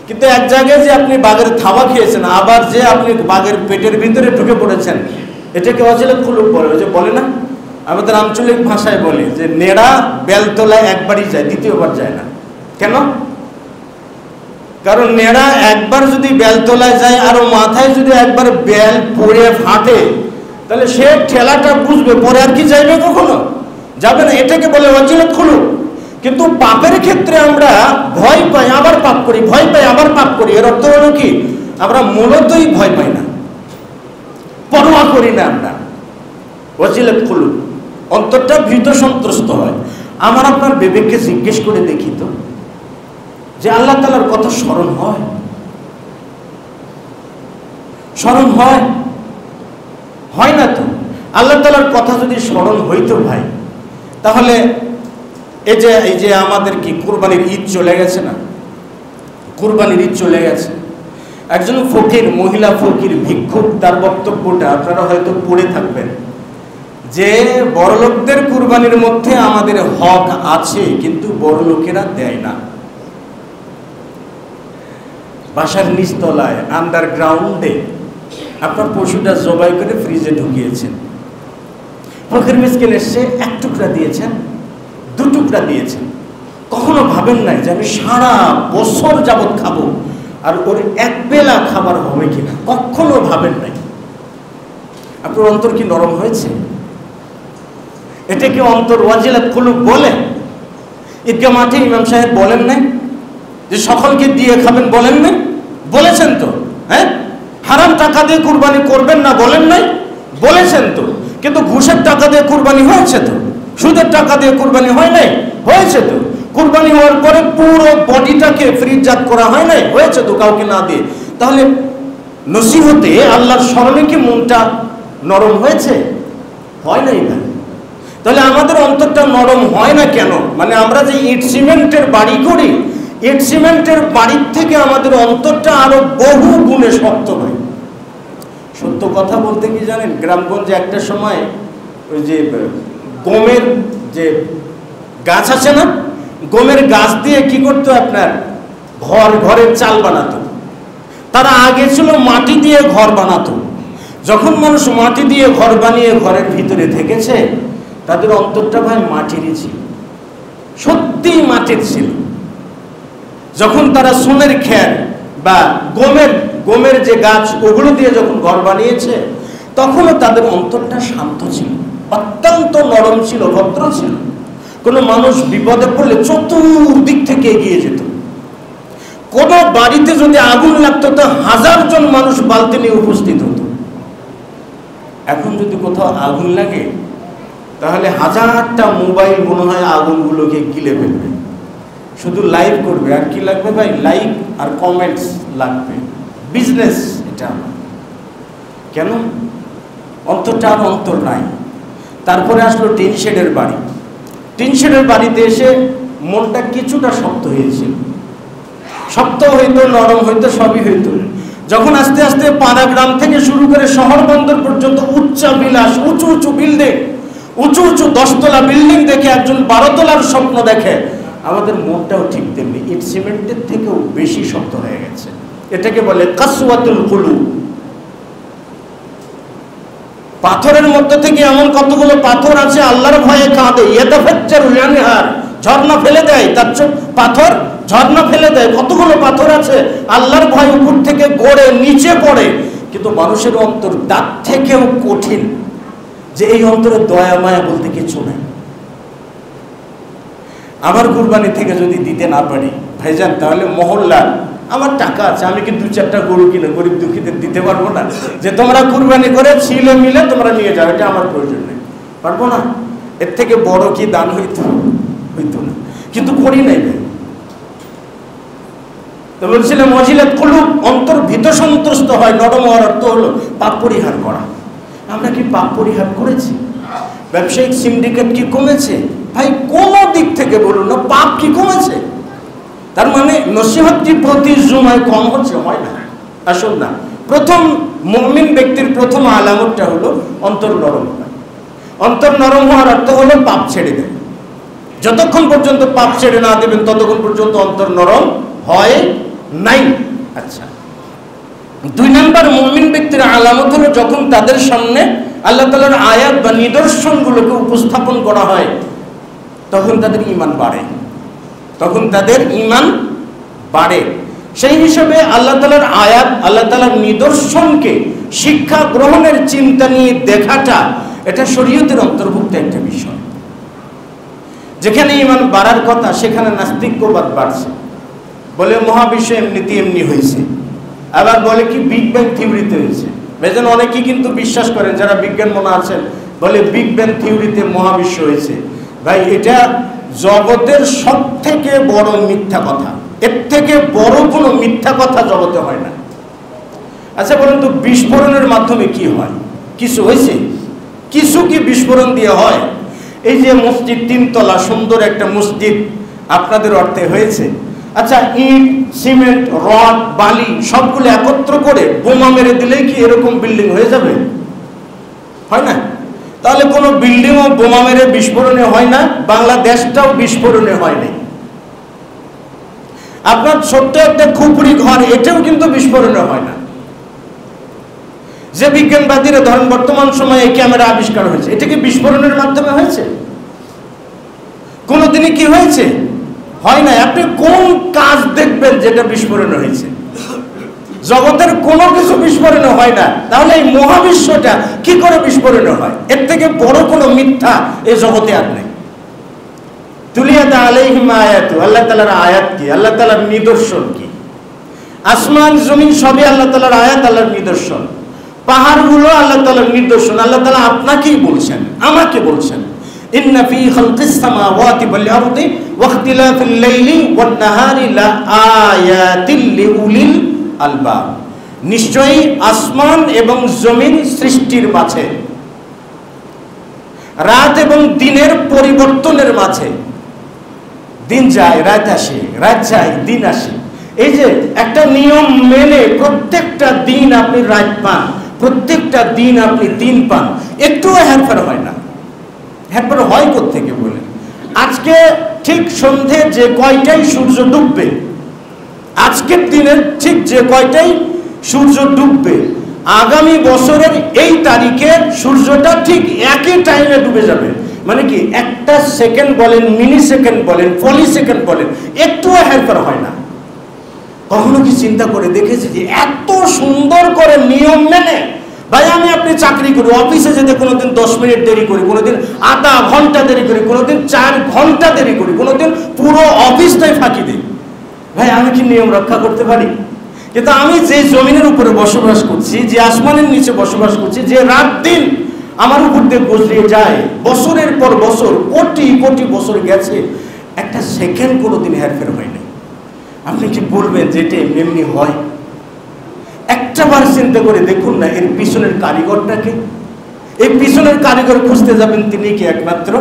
কিন্তু এক জায়গায় যে আপনি বাঘের থাবা খেয়েছেন, আবার যে আপনি বাঘের পেটের ভিতরে ঢুকে পড়েছেন, এটাকে ওয়াজিলাত কুলুব বলে। ওই যে বলে না, আমাদের আঞ্চলিক ভাষায় বলে যে নেড়া বেলতলায় একবারই যায়, দ্বিতীয়বার যায় না। কেন? কারণ নেড়া একবার যদি বেলতলায় যায় আর মাথায় যদি একবার বেল পড়ে ফাটে, তাহলে সে ঠেলাটা বুঝবে, পরে আর কি যাইবে? কখনো যাবে না। এটাকে বলে ওয়াজিলাত কুলুব। কিন্তু পাপের ক্ষেত্রে আমরা ভয় পাই আবার পাপ করি, ভয় পাই আবার পাপ করি। এর অর্থ হলো কি? আমরা মূলতই ভয় পাই না, পরোয়া করি না আমরা। ওয়াজিলাত কুলুব, অন্তরটা ভীত সন্ত্রস্ত হয়। আমার আপনার বিবেককে জিজ্ঞেস করে দেখি তো, যে আল্লাহ তাআলার কথা স্মরণ হয়? স্মরণ হয়? হয় না তো। আল্লাহ তাআলার কথা যদি স্মরণ হইতো ভাই, তাহলে এই যে আমাদের কি কুরবানির ঈদ চলে গেছে না? কুরবানির ঈদ চলে গেছে। একজন ফকির, মহিলা ফকির, ভিক্ষুক, তার বক্তব্যটা আপনারা হয়তো পড়ে থাকবেন যে বড়লোকদের কুরবানির মধ্যে আমাদের হক আছে, কিন্তু বড়লোকেরা দেয় না। বাসার নিচতলায় আন্ডারগ্রাউন্ডে আপনার পশুটা জবাই করে ফ্রিজে ঢুকিয়েছেন, ফকির মিসকিন এসে এক টুকরা দিয়েছেন, দু টুকরা দিয়েছেন। কখনো ভাবেন নাই যে আমি সারা বছর যাবৎ খাবো, আর ওর এক বেলা খাবার হবে কিনা, কখনো ভাবেন নাই। আপনার অন্তর কি নরম হয়েছে? এটাকে অন্তর ওয়াজিলাত কুলুব বলে? ঈদগাহ মাঠে ইমাম সাহেব বলেন নাই যে সকলকে দিয়ে খাবেন? বলেন নাই? বলেছেন তো। হ্যাঁ, হারাম টাকা দিয়ে কুরবানি করবেন না বলেন নাই? বলেছেন তো। কিন্তু ঘুষের টাকা দিয়ে কুরবানি হয়েছে তো, সুদের টাকা দিয়ে কুরবানি হয় নাই? হয়েছে তো। কুরবানি হওয়ার পরে পুরো বডিটাকে ফ্রিজজাত করা হয় নাই? হয়েছে তো, কাউকে না দিয়ে। তাহলে নসিহতে আল্লাহর স্মরণে কি মনটা নরম হয়েছে? হয় নাই ভাই। তাহলে আমাদের অন্তরটা নরম হয় না কেন? মানে আমরা যে ইট সিমেন্টের বাড়ি করি, ইট সিমেন্টের বাড়ির থেকে আমাদের অন্তরটা আরো বহু গুণে শক্ত হয়। সত্য কথা বলতে কি জানেন, গ্রামগঞ্জে একটা সময় ওই যে গমের যে গাছ আছে না, গমের গাছ দিয়ে কি করতো আপনার ঘরের চাল বানাতো। তারা আগে ছিল মাটি দিয়ে ঘর বানাতো। যখন মানুষ মাটি দিয়ে ঘর বানিয়ে ঘরের ভিতরে থেকেছে, তাদের অন্তরটা ভাই মাটিরই ছিল, সত্যিই মাটির ছিল। যখন তারা সোনের খের বা গমের যে গাছ ওগুলো দিয়ে যখন ঘর বানিয়েছে, তখনও তাদের অন্তরটা শান্ত ছিল, অত্যন্ত নরম ছিল, ভদ্র ছিল। কোনো মানুষ বিপদে পড়লে চতুর্দিক থেকে এগিয়ে যেত। কোন বাড়িতে যদি আগুন লাগতো তো 1000 জন মানুষ বালতি নিয়ে উপস্থিত হতো। এখন যদি কোথাও আগুন লাগে তাহলে 1000টা মোবাইল মনে হয় আগুনগুলোকে গিলে ফেলবে। শুধু লাইভ করবে, আর কি লাগবে ভাই? লাইক আর কমেন্টস লাগবে, বিজনেস। এটা কেন? অন্তরটা আর অন্তর নাই। তারপরে আসলো টিন শেডের বাড়ি। টিন শেডের বাড়িতে এসে মনটা কিছুটা শক্ত হয়েছিল, শক্ত হইতো, নরম হইতো, সবই হইতো। যখন আস্তে আস্তে পাড়া গ্রাম থেকে শুরু করে শহর বন্দর পর্যন্ত উচ্চাবিলাস, উঁচু উঁচু বিল্ডিং, উঁচু উঁচু 10 তলা বিল্ডিং দেখে একজন 12 তলার স্বপ্ন দেখে, আমাদের মনটাও ঠিক তেমনি ইট সিমেন্টের থেকেও বেশি শক্ত হয়ে গেছে। এটাকে বলে কাসওয়াতুল কুলুব। পাথরের মধ্যে থেকে এমন কতগুলো পাথর আছে আল্লাহর ভয়ে কাঁদে, ইয়াতাফাজ্জারুল আনহার, ঝর্ণা ফেলে দেয়, তার পাথর ঝর্ণা ফেলে দেয়। কতগুলো পাথর আছে আল্লাহর ভয় উপর থেকে গড়ে নিচে পড়ে। কিন্তু মানুষের অন্তর তার থেকেও কঠিন, যে এই অন্তরে দয়া মায়া বলতে কিছু নাই। আমার কুরবানি থেকে যদি দিতে না পারি ভাইজান, তাহলে মহল্লা, আমার টাকা আছে, আমি কি 2-4টা গরু কিনে গরিব দুঃখীদের দিতে পারবো না? যে তোমরা কুরবানি করে ছিলে মিলে তোমরা নিয়ে যাও, এটা আমার প্রয়োজন নেই, পারবো না। এর থেকে বড় কি দান হইতো না, কিন্তু করি নাই ভাই। তো বলছিলাম ওয়াজিলাত কুলুব, অন্তর ভীত সন্ত্রস্ত হয়। নরম হওয়ার অর্থ হলো পাপ পরিহার করা। আমরা কি পাপ পরিহার করেছি? ব্যবসায়িক সিন্ডিকেট কি কমেছে? ভাই কোন দিক থেকে বলুন না, পাপ কি কমেছে? তার মানে নসিহতটি প্রতি জুমায় কম হচ্ছে, হয় না। আসল না, প্রথম মুমিন ব্যক্তির প্রথম আলামতটা হলো অন্তর নরম হয়। অন্তর নরম হওয়ার অর্থ হলো পাপ ছেড়ে দেয়। যতক্ষণ পর্যন্ত পাপ ছেড়ে না দেবেন ততক্ষণ পর্যন্ত অন্তর নরম হয় নাই। আচ্ছা, 2 নম্বর মুমিন ব্যক্তির আলামত হলো যখন তাদের সামনে আল্লাহ তাআলার আয়াত বা নিদর্শনগুলোকে উপস্থাপন করা হয়, তখন তাদের ঈমান বাড়ে, তখন তাদের ঈমান বাড়ে। সেই হিসাবে আল্লাহ তাআলার আয়াত, আল্লাহ তাআলার নিদর্শনকে শিক্ষা গ্রহণের চিন্তা নিয়ে দেখাটা, এটা শরীয়তের অন্তর্ভুক্ত একটা বিষয়। যেখানে ঈমান বাড়ার কথা সেখানে নাস্তিক্যবাদ বাড়ছে, বলে মহাবিশ্ব এমনিতে এমনি হয়েছে, আবার বলে কি বিগ ব্যাং থিওরিতে হয়েছে। বেজন অনেকেই কিন্তু বিশ্বাস করেন, যারা বিজ্ঞান মনে আছেন, বলে বিগ ব্যাং থিওরিতে মহাবিশ্ব হয়েছে। ভাই এটা জগতের সব থেকে বড় মিথ্যা কথা, এর থেকে বড় কোনো মিথ্যা কথা জগতে হয় না। আচ্ছা বলুন তো, বিস্ফোরণের মাধ্যমে কি হয়? কিছু হয়েছে? কিছু কি বিস্ফোরণ দিয়ে হয়? এই যে মসজিদ 3 তলা সুন্দর একটা মসজিদ আপনাদের অর্থে হয়েছে। আচ্ছা, ইট, সিমেন্ট, রড, বালি সবগুলো একত্র করে বোমা মেরে দিলেই কি এরকম বিল্ডিং হয়ে যাবে? হয় না। তাহলে কোনো বিল্ডিংও বোমা মেরে বিস্ফোরণে হয় না, বাংলাদেশটাও বিস্ফোরণে হয় নাই। আপনার ছোট্ট একটা খুপড়ি ঘর, এটাও কিন্তু বিস্ফোরণে হয় না। যে বিজ্ঞানবাদীরা ধরেন বর্তমান সময়ে ক্যামেরা আবিষ্কার হয়েছে, এটা কি বিস্ফোরণের মাধ্যমে হয়েছে? কোনদিনই কি হয়েছে? হয় না। আপনি কোন কাজ দেখবেন যেটা বিস্ফোরণ হয়েছে? জগতের কোনো কিছু বিস্ফোরণে হয় না। তাহলে এই মহাবিশ্বটা কি করে বিস্ফোরণে হয়? এর থেকে বড় কোনো মিথ্যা এই জগতে আর নেই। তুলিয়াত আলাইহিম আয়াতু, আল্লাহ তাআলার আয়াত কি? আল্লাহ তাআলার নিদর্শন কি? আসমান জমিন সবই আল্লাহ তাআলার আয়াত, আল্লাহর নিদর্শন। পাহাড়গুলো আল্লাহ তাআলার নিদর্শন। আল্লাহ তাআলা আপনাকেই বলছেন, আমাকে বলছেন, ইন্না ফি খালকিস সামাওয়াতি ওয়াল আরদি ওয়া ইখতিলাফিল লাইলি ওয়ান নাহারি লাআয়াতিল লিউলিল আলবাব। নিশ্চয়ই আসমান এবং জমিন সৃষ্টির মাঝে, রাত এবং দিনের পরিবর্তনের মাঝে, দিন যায় রাত আসে, রাত যায় দিন আসে। এই যে একটা নিয়ম মেনে প্রত্যেকটা দিন আপনি রাত পান, প্রত্যেকটা দিন আপনি দিন পান, একটুও হেরফের হয় না। হেরফের হয় কোত্থেকে বলেন? আজকে ঠিক সন্ধে যে কয়টায় সূর্য ডুববে, আজকের দিনের ঠিক যে কয়টায় সূর্য ডুববে, আগামী বছরের এই তারিখে সূর্যটা ঠিক একই টাইমে ডুবে যাবে। মানে কি, একটা সেকেন্ড বলেন, মিনি সেকেন্ড বলেন, পলি সেকেন্ড বলেন, একটুও হেরফের হয় না। কখনো কি চিন্তা করে দেখেছি যে এত সুন্দর করে নিয়ম মেনে? ভাই আমি আপনি চাকরি করি, অফিসে যেতে কোনোদিন 10 মিনিট দেরি করি, কোনোদিন আধা ঘন্টা দেরি করি, কোনোদিন 4 ঘন্টা দেরি করি, কোনোদিন পুরো অফিসটাই ফাঁকি দিই। ভাই আমি কি নিয়ম রক্ষা করতে পারি? কিন্তু আমি যে জমিনের উপরে বসবাস করছি, যে আসমানের নিচে বসবাস করছি, যে রাত দিন আমার উপর দিয়ে গুজরিয়ে যায়, বছরের পর বছর, কোটি কোটি বছর গেছে, একটা সেকেন্ড কোনোদিন হেরফের হয়নি। আপনি কি বলবেন যে এটা এমনি হয়? একটাবার চিন্তা করে দেখুন না, এর পিছনের কারিগরটাকে। এই পিছনের কারিগর খুঁজতে যাবেন, তিনি কি একমাত্র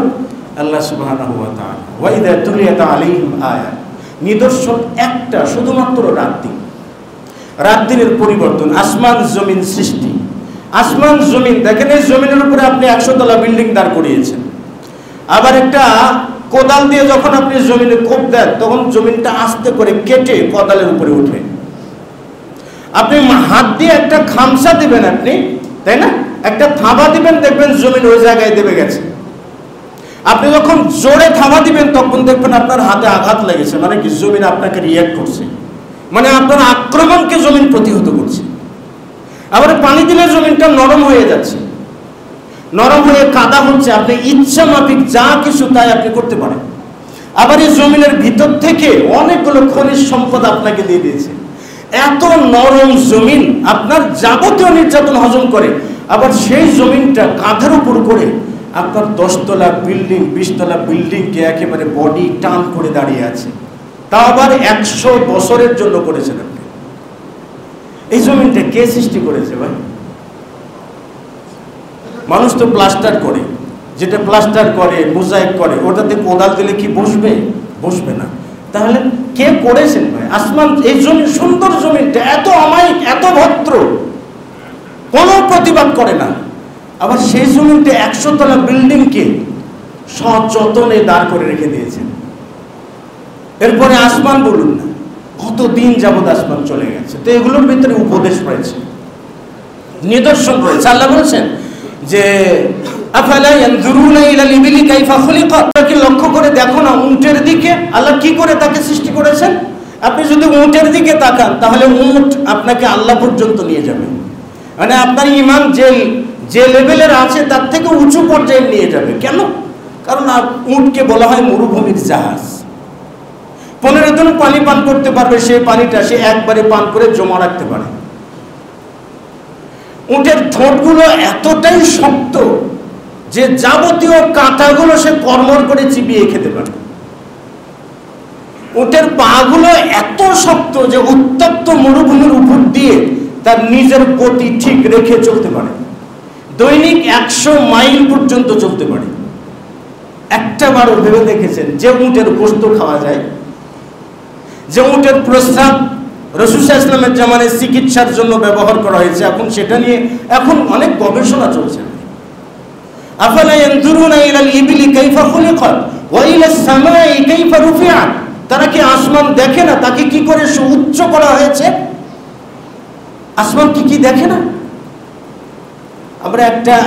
আল্লাহ সুবহানাহু ওয়া তাআলা। ওয়া ইযা তুলিয়াত আলাইহিম আয়াত, নিদর্শন একটা, শুধুমাত্র রাত দিন। রাত দিনের পরিবর্তন, আসমান জমিন সৃষ্টি। আসমান জমিন দেখেন, এই জমিনের উপরে আপনি 100 তলা বিল্ডিং দাঁড় করিয়েছেন। আবার একটা কোদাল দিয়ে যখন আপনি জমিনে কোপ দেন, তখন জমিনটা আস্তে করে কেটে কোদালের উপরে উঠে। আপনি হাত দিয়ে একটা খামসা দিবেন আপনি, তাই না, একটা থাবা দিবেন, দেখবেন জমিন ওই জায়গায় দেবে গেছে। আপনি যখন জোরে থাবা দিবেন, তখন দেখবেন আপনার হাতে আঘাত লেগেছে, মানে কি, জমিন আপনাকে রিয়্যাক্ট করছে, মানে আপনার আক্রমণকে জমিন প্রতিহত করছে। আবার পানি দিলে জমিনটা নরম হয়ে যাচ্ছে, নরম হয়ে কাদা হচ্ছে, আপনি ইচ্ছা মাফিক যা কিছু তাই আপনি করতে পারেন। আবার এই জমিনের ভিতর থেকে অনেকগুলো খনিজ সম্পদ আপনাকে দিয়ে দিয়েছে। এত নরম জমিন আপনার যাবতীয় নির্যাতন হজম করে। আবার সেই জমিনটা কাঁধের উপর করে আপনার 10 তলা বিল্ডিং, 20 তলা বিল্ডিংকে একেবারে বডি টান করে দাঁড়িয়ে আছে। তা আবার 100 বছরের জন্য করেছেন আপনি। এই জমিনটা কে সৃষ্টি করেছে ভাই? মানুষ তো প্লাস্টার করে, যেটা প্লাস্টার করে, মোজাইক করে, ওটাতে কোদাল দিলে কি বসবে? বসবে না। তাহলে কে করেছেন ভাই? আসমান, এই জমিন, সুন্দর জমিনটা এত অমায়িক, এত ভদ্র, কোনো প্রতিবাদ করে না। আবার সেই জমিনটা 100 তলা বিল্ডিংকে সযত্নে দাঁড় করে রেখে দিয়েছেন। এরপরে আসমান বলুন না, কতদিন যাবত আসমান চলে গেছে। তো এগুলোর ভিতরে উপদেশ রয়েছে, নিদর্শন রয়েছে। আল্লাহ বলছেন যে আফালা ইয়ানজুরুনা ইলাল ইবিলি কাইফা খুলিকাত, তাকে লক্ষ্য করে দেখো না উটের দিকে, আল্লাহ কি করে তাকে সৃষ্টি করেছেন। আপনি যদি উটের দিকে তাকান, তাহলে উট আপনাকে আল্লাহ পর্যন্ত নিয়ে যাবে, মানে আপনার ঈমান যে লেভেলের আছে তার থেকে উঁচু পর্যায়ে নিয়ে যাবে। কেন? কারণ উটকে বলা হয় মরুভূমির জাহাজ। 15 দিন পানি পান করতে পারবে, সেই পানিটা সে একবারে পান করে জমা রাখতে পারে। উটের ঠোঁটগুলো এতটাই শক্ত যে যাবতীয় কাঁটাগুলো সে কর্মর করে চিবিয়ে খেতে পারে। উটের পাগুলো এত শক্ত যে উত্তপ্ত মরুভূমির উপর দিয়ে তার নিজের গতি ঠিক রেখে চলতে পারে। দৈনিক 100 মাইল পর্যন্ত চলতে পারে। একটা বারও ভেবে দেখেছেন যে উটের গোশত খাওয়া যায়, যে উটের প্রস্রাব রাসূল সাল্লাল্লাহু আলাইহি ওয়াসাল্লামের জামানায় চিকিৎসার জন্য ব্যবহার করা হয়েছে, এখন সেটা নিয়ে এখন অনেক গবেষণা চলছে। আফালা ইয়ানজুরুনা ইলাল ইবিলি কাইফা খুলিকাত ওয়া ইলাস সামাই কাইফা রুফিআত, তারা কি আসমান দেখে না তাকে কি করে উচ্চ করা হয়েছে? আসমান কি দেখে না? আমরা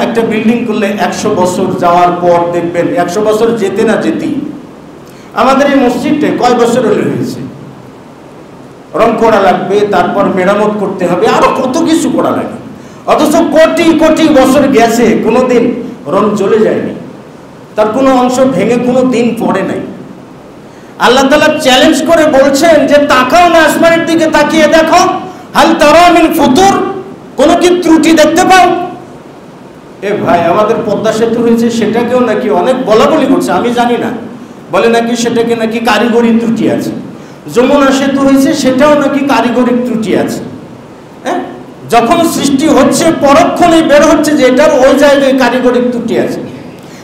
একটা বিল্ডিং করলে 100 বছর যাওয়ার পর দেখবেন, 100 বছর যেতে না যেতেই আমাদের এই মসজিদটা কয় বছর হয়েছে, রং করা লাগবে, তারপর মেরামত করতে হবে, আরো কত কিছু করা লাগে। অথচ কোটি কোটি বছর গেছে, কোনোদিন রং চলে যায়নি, তার কোনো অংশ ভেঙে কোনো দিন পড়ে নাই। আল্লাহ তাআলা চ্যালেঞ্জ করে বলছেন যে তাকাও না আসমানের দিকে, তাকিয়ে দেখো, হাল তারা মিন ফুতুর, কোনো কি ত্রুটি দেখতে পাও? এ ভাই, আমাদের পদ্মা সেতু হয়েছে, সেটাকেও নাকি অনেক বলাবলি করছে, আমি জানি না, বলে নাকি সেটাকে নাকি কারিগরি ত্রুটি আছে। যমুনা সেতু হয়েছে, সেটাও নাকি কারিগরি ত্রুটি আছে। হ্যাঁ, যখন সৃষ্টি হচ্ছে পরক্ষণেই বের হচ্ছে যে এটার ওই জায়গায় কারিগরি ত্রুটি আছে।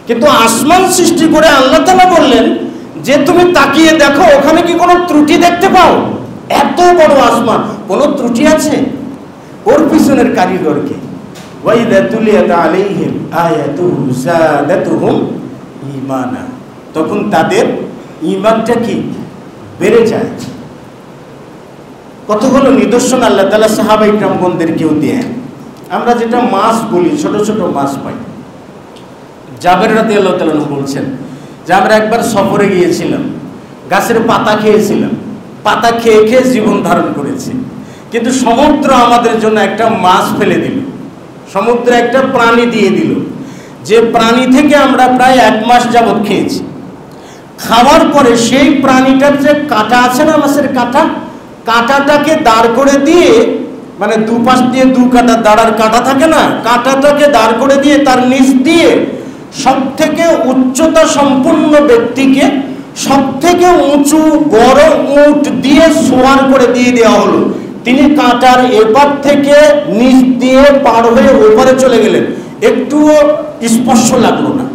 কিন্তু আসমান সৃষ্টি করে আল্লাহ তাআলা বললেন যে তুমি তাকিয়ে দেখো ওখানে কি কোনো ত্রুটি দেখতে পাও? এত বড় আসমান, কোনো ত্রুটি আছে? ওর পিছনের কারিগর কে? ওয়াইদা তুলিয়াত আলাইহিম আয়াতুহু যাদাতুহুম ঈমানা, তখন তাদের ঈমানটা কি বেড়ে যায়। কতগুলো নিদর্শন আল্লাহ তাআলা সাহাবা ইকরামগণদেরকেও দেন। আমরা যেটা মাছ বলি, ছোট ছোট মাছ পাই। জাবের রাদিয়াল্লাহু তাআলা বলছেন যে আমরা একবার সফরে গিয়েছিলাম, গাছের পাতা খেয়েছিলাম, পাতা খেয়ে খেয়ে জীবন ধারণ করেছি, কিন্তু সমুদ্র আমাদের জন্য একটা মাছ ফেলে দিল, সমুদ্রে একটা প্রাণী দিয়ে দিল, যে প্রাণী থেকে আমরা প্রায় 1 মাস যাবৎ খেয়েছি। খাওয়ার পরে সেই প্রাণীটার যে কাঁটা আছে না, মাছের কাঁটা, কাঁটাটাকে দাঁড় করে দিয়ে, মানে দুপাশ দিয়ে 2 কাঁটা দাঁড়ার কাঁটা থাকে না, কাঁটাটাকে দাঁড় করে দিয়ে তার নিচ দিয়ে সব থেকে উচ্চতা সম্পন্ন ব্যক্তিকে সব থেকে উঁচু বড় উট দিয়ে সোয়ার করে দিয়ে দেওয়া হলো। তিনি কাঁটার এপার থেকে নিচ দিয়ে পার হয়ে ওপারে চলে গেলেন, একটুও স্পর্শ লাগলো না।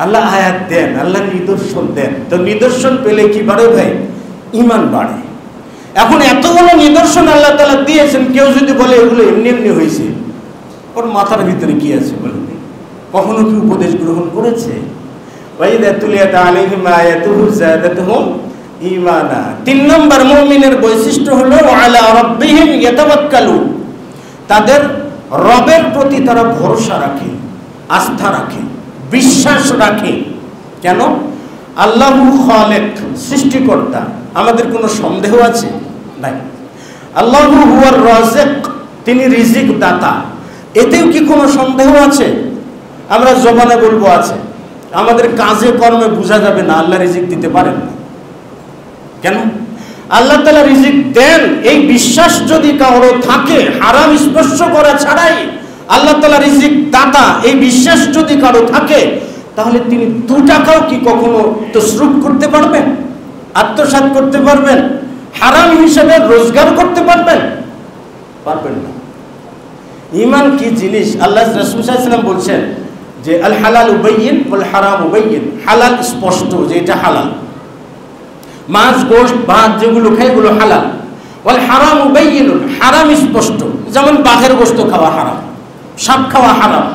আল্লাহ আয়াত দেন, আল্লাহ নিদর্শন দেন। তো নিদর্শন পেলে কি বাড়ে ভাই? ঈমান বাড়ে। এখন এতগুলো নিদর্শন আল্লাহ তাআলা দিয়েছেন, কেউ যদি বলে এগুলো এমনি এমনি হয়েছে, ওর মাথার ভিতরে কি আছে বলুন? কখনো কি উপদেশ গ্রহণ করেছে? ওয়াইদা তুলিয়াত আলাইহিম আয়াতুহু যাদাতুহুম ঈমানা। 3 নম্বর মুমিনের বৈশিষ্ট্য হলো আলা রাব্বিহিম ইয়াতাওয়াক্কালুন, তাদের রবের প্রতি তারা ভরসা রাখে, আস্থা রাখে, বিশ্বাস রাখে। কেন? আল্লাহু খালিক, সৃষ্টিকর্তা। আমাদের কোনো সন্দেহ আছে? নাই। আল্লাহু হুয়ার রাযিক, তিনি রিজিক দাতা। এতেও কি কোনো সন্দেহ আছে? আমরা জবানে বলবো আছে, আমাদের কাজে কর্মে বোঝা যাবে না আল্লাহ রিজিক দিতে পারেন না। কেন? আল্লাহ তাআলা রিজিক দেন, এই বিশ্বাস যদি কারো থাকে, হারাম স্পর্শ করা ছাড়াই আল্লাহ তাআলা রিজিক দাতা, এই বিশ্বাস যদি কারো থাকে, তাহলে তিনি 2 টাকাও কি কখনো তসরুফ করতে পারবেন? আত্মসাৎ করতে পারবেন? হারাম হিসেবে রোজগার করতে পারবেন? পারবেন না। ঈমান কি জিনিস? আল্লাহ রাসূল সাল্লাল্লাহু আলাইহি ওয়াসাল্লাম বলছেন যে আল হালালু বাইয়িন ওয়াল হারামু বাইয়িন, হালাল স্পষ্ট, যে এটা হালাল, মাছ গোশত ভাত যেগুলো খাই এগুলো হালাল। ওয়াল হারামু বাইয়িনুন, হারাম স্পষ্ট, যেমন বাঘের গোশত খাওয়া হারাম, সাপ খাওয়া হারাম,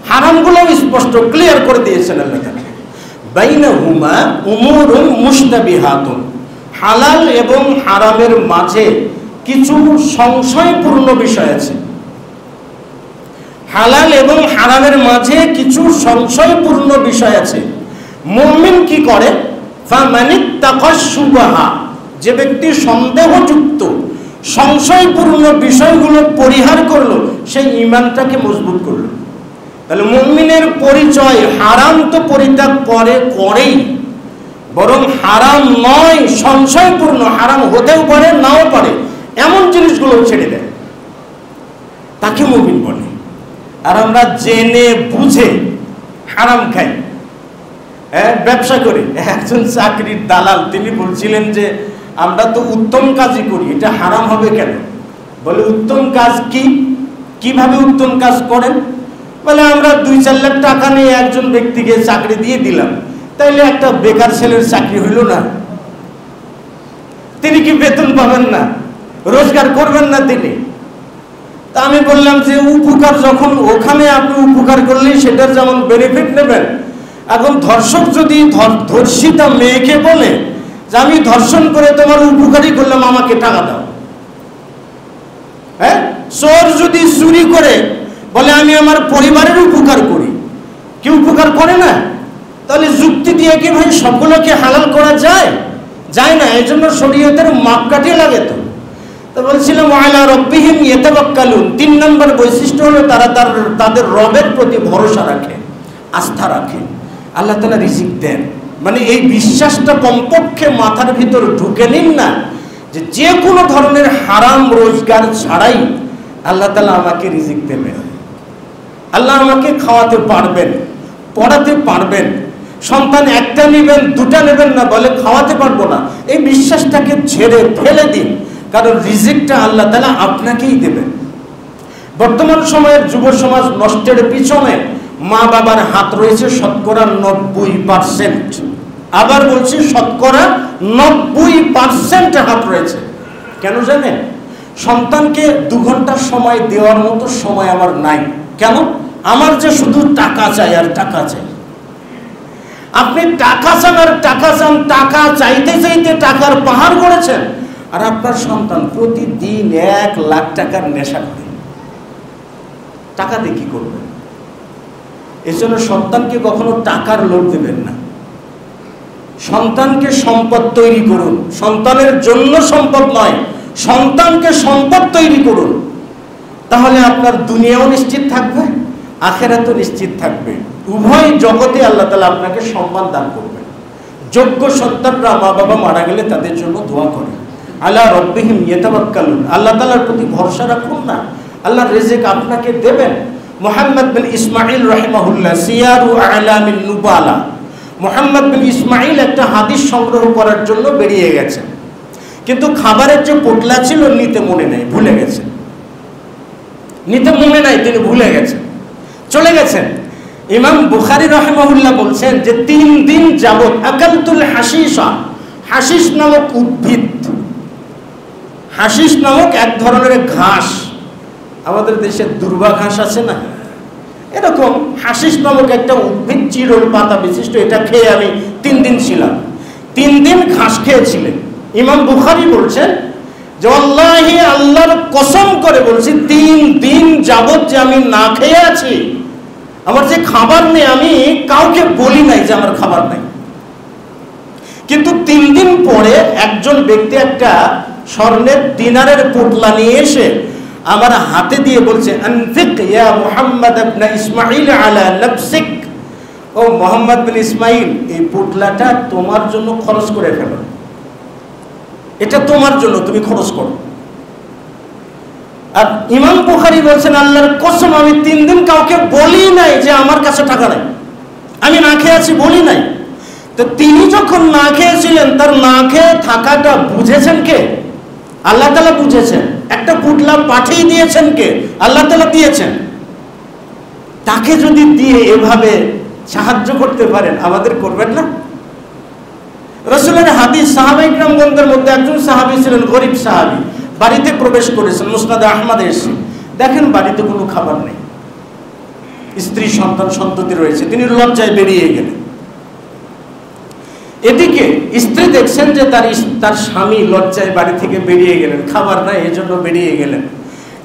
হারামগুলো স্পষ্ট ক্লিয়ার করে দিয়েছেন আল্লাহ তাআলা। বাইনাহুমা উমুরুন মুশতাবিহাতুন, হালাল এবং হারামের মাঝে কিছু সংশয়পূর্ণ বিষয় আছে। হালাল এবং হারামের মাঝে কিছু সংশয়পূর্ণ বিষয় আছে। মুমিন কি করে? ফামানিত্তাকাশ শুবহা, যে ব্যক্তি সন্দেহযুক্ত সংশয়পূর্ণ বিষয়গুলো পরিহার করলো, সেই ঈমানটাকে মজবুত করলো। তাহলে মুমিনের পরিচয় হারাম তো পরিত্যাগ করেই, বরং হারাম নয় সংশয়পূর্ণ, হারাম হতেও পারে নাও পারে এমন জিনিসগুলো ছেড়ে দেয়, তাকে মুমিন বলে। আর আমরা জেনে বুঝে হারাম খাই, ব্যবসা করি। একজন চাকরির দালাল তিনি বলছিলেন যে আমরা তো উত্তম কাজই করি, এটা হারাম হবে কেন? বলে উত্তম কাজ কি? কিভাবে উত্তম কাজ করেন? বলে আমরা 2-4 লাখ টাকা নিয়ে একজন ব্যক্তিকে চাকরি দিয়ে দিলাম, তাইলে একটা বেকার ছেলের চাকরি হইল না? তিনি কি বেতন পাবেন না? রোজগার করবেন না তিনি? তা আমি বললাম যে উপকার যখন ওখানে আপনি উপকার করলেই সেটার যেমন বেনিফিট নেবেন, এখন ধর্ষক যদি ধর্ষিতা মেয়েকে বলে যে আমি ধর্ষণ করে তোমার উপকারই করলাম, আমাকে টাকা দাও। হ্যাঁ, চোর যদি চুরি করে বলে আমি আমার পরিবারের উপকার করি, কি উপকার করে না? তাহলে যুক্তি দিয়ে কি ভাই সবগুলোকে হালাল করা যায়? যায় না। এই জন্য শরীয়তের মাপকাঠি লাগে। তো বলছিলাম আলা রাব্বিহিম ইয়াতাওয়াক্কালুন, 3 নম্বর বৈশিষ্ট্য হলো তারা তাদের রবের প্রতি ভরসা রাখে, আস্থা রাখে। আল্লাহ তাআলা রিজিক দেন, মানে এই বিশ্বাসটা কমপক্ষে মাথার ভিতর ঢুকে নিন না যে যে কোনো ধরনের হারাম রোজগার ছাড়াই আল্লাহ তাআলা আমাকে রিজিক দেবেন, আল্লাহ আমাকে খাওয়াতে পারবেন, পড়াতে পারবেন। সন্তান 1টা নেবেন 2টা নেবেন না, বলে খাওয়াতে পারবো না। এই বিশ্বাসটাকে ছেড়ে ফেলে দিন, কারণ রিজিকটা আল্লাহ তাআলা আপনাকেই দেবেন। বর্তমান সময়ের যুব সমাজ নষ্টের পিছনে মা বাবার হাত রয়েছে শতকরা 90%। আবার বলছি শতকরা 90% হাত রয়েছে। কেন জানেন? সন্তানকে 2 ঘন্টা সময় দেওয়ার মতো সময় আমার নাই। কেন? আমার যে শুধু টাকা চাই আর টাকা চাই। আপনি টাকা চান আর টাকা চান, টাকা চাইতে চাইতে টাকার পাহাড় করেছেন। আর আপনার সন্তান প্রতিদিন 1 লাখ টাকার নেশা করে, টাকা দিয়ে কি করবে? এজন্য সন্তানকে কখনো টাকার লোভ দেবেন না। সন্তানকে সম্পদ তৈরি করুন, সন্তানের জন্য সম্পদ নয়, সন্তানকে সম্পদ তৈরি করুন। তাহলে আপনার দুনিয়াও নিশ্চিত থাকবে, আখিরাতও নিশ্চিত থাকবে। উভয় জগতে আল্লাহ তাআলা আপনাকে সম্মান দান করবেন। যোগ্য সন্তানরা মা বাবা মারা গেলে তাদের জন্য দোয়া করে, আলা রব্বিহিম ইয়াতাওয়াক্কালুন, আল্লাহ তাআলার প্রতি ভরসা রাখুন না, আল্লাহর রিজিক আপনাকে দেবেন। মুহাম্মদ বিন ইসমাইল রাহিমাহুল্লাহ সিয়ারু আলামিন নুবালা, মুহাম্মদ বিন ইসমাইল একটা হাদিস সংগ্রহ করার জন্য বেরিয়ে গেছেন, কিন্তু খাবারের যে পোটলা ছিল নিতে মনে নাই, ভুলে গেছেন। নিতে মনে নাই, তিনি ভুলে গেছেন, চলে গেছেন। ইমাম বুখারী রাহিমাহুল্লাহ বলছেন যে 3 দিন যাবত আকালতুল হাশিশা, হাশিশ নামক উদ্ভিদ, হাশিশ নামক এক ধরনের ঘাস, আমাদের দেশে দুর্বা ঘাস আছে না, এরকম হাশিশ নামক একটা উদ্ভিদ, চিরল পাতা বিশিষ্ট, এটা খেয়ে আমি 3 দিন ছিলাম। 3 দিন ঘাস খেয়েছিলেন। ইমাম বুখারী বলছেন যে আল্লাহি, আল্লাহর কসম করে বলছি, 3 দিন যাবত যে আমি না খেয়ে আছি, আমার যে খাবার নেই, আমি কাউকে বলি নাই যে আমার খাবার নাই। কিন্তু 3 দিন পরে একজন ব্যক্তি একটা স্বর্ণের দিনারের পোটলা নিয়ে এসে আমার হাতে দিয়ে বলছে, আনফিক ইয়া মুহাম্মদ ইবনে ইসমাইল আলা নাফসিক, ও মুহাম্মদ বিন ইসমাইল, এই পোটলাটা তোমার জন্য খরচ করে ফেলো, এটা তোমার জন্য, তুমি খরচ করো। আর ইমাম বুখারী বলছেন আল্লাহর কসম আমি 3 দিন কাউকে বলি নাই যে আমার কাছে টাকা নাই, আমি না খেয়ে আছি, বলি নাই। তো তিনি যখন না খেয়েছিলেন, তার না খেয়ে থাকাটা বুঝেছেন কে? আল্লাহ তাআলা বুঝেছেন। একটা পুটলা পাঠিয়ে দিয়েছেন কে? আল্লাহ তাআলা দিয়েছেন। তাকে যদি দিয়ে এভাবে সাহায্য করতে পারেন, আমাদের করবেন না? রাসূলের হাদিস, সাহাবায়ে কিরামগণদের মধ্যে একজন সাহাবী ছিলেন, গরীব সাহাবী, বাড়িতে প্রবেশ করেছেন, মুসনাদে আহমদে এসে দেখেন বাড়িতে কোনো খাবার নেই, স্ত্রী সন্তান সন্ততি রয়েছে, তিনি লজ্জায় বেরিয়ে গেলেন। এদিকে স্ত্রী দেখছেন যে তার স্বামী লজ্জায় বাড়ি থেকে বেরিয়ে গেলেন, খাবার নাই, এজন্য বেরিয়ে গেলেন।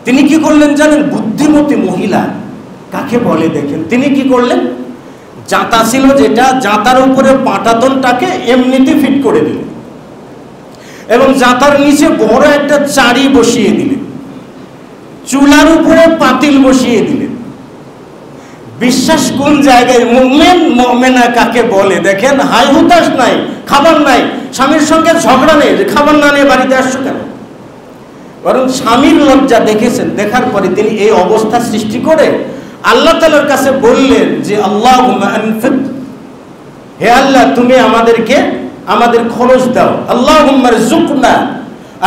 তিনি কি করলেন জানেন? বুদ্ধিমতী মহিলা কাকে বলে দেখেন, তিনি কি করলেন? জাঁতা ছিল যেটা, জাঁতার উপরে পাটাতনটাকে এমনিতে ফিট করে দিলেন এবং জাঁতার নিচে বড় একটা চারি বসিয়ে দিলেন, চুলার উপরে পাতিল বসিয়ে দিলেন। বিশ্বাস কোন জায়গায়? মুমিন মুমিনা কাকে বলে দেখেন। হাই হুতাশ নাই, খাবার নাই, স্বামীর সঙ্গে ঝগড়া নেই যে খাবার না নিয়ে বাড়িতে আসছো কেন, বরং স্বামীর লজ্জা দেখেছেন। দেখার পরে তিনি এই অবস্থা সৃষ্টি করে আল্লাহ তাআলার কাছে বললেন যে আল্লাহুম্মা আনফিক, হে আল্লাহ তুমি আমাদের খরচ দাও, আল্লাহুম্মা রযুকনা,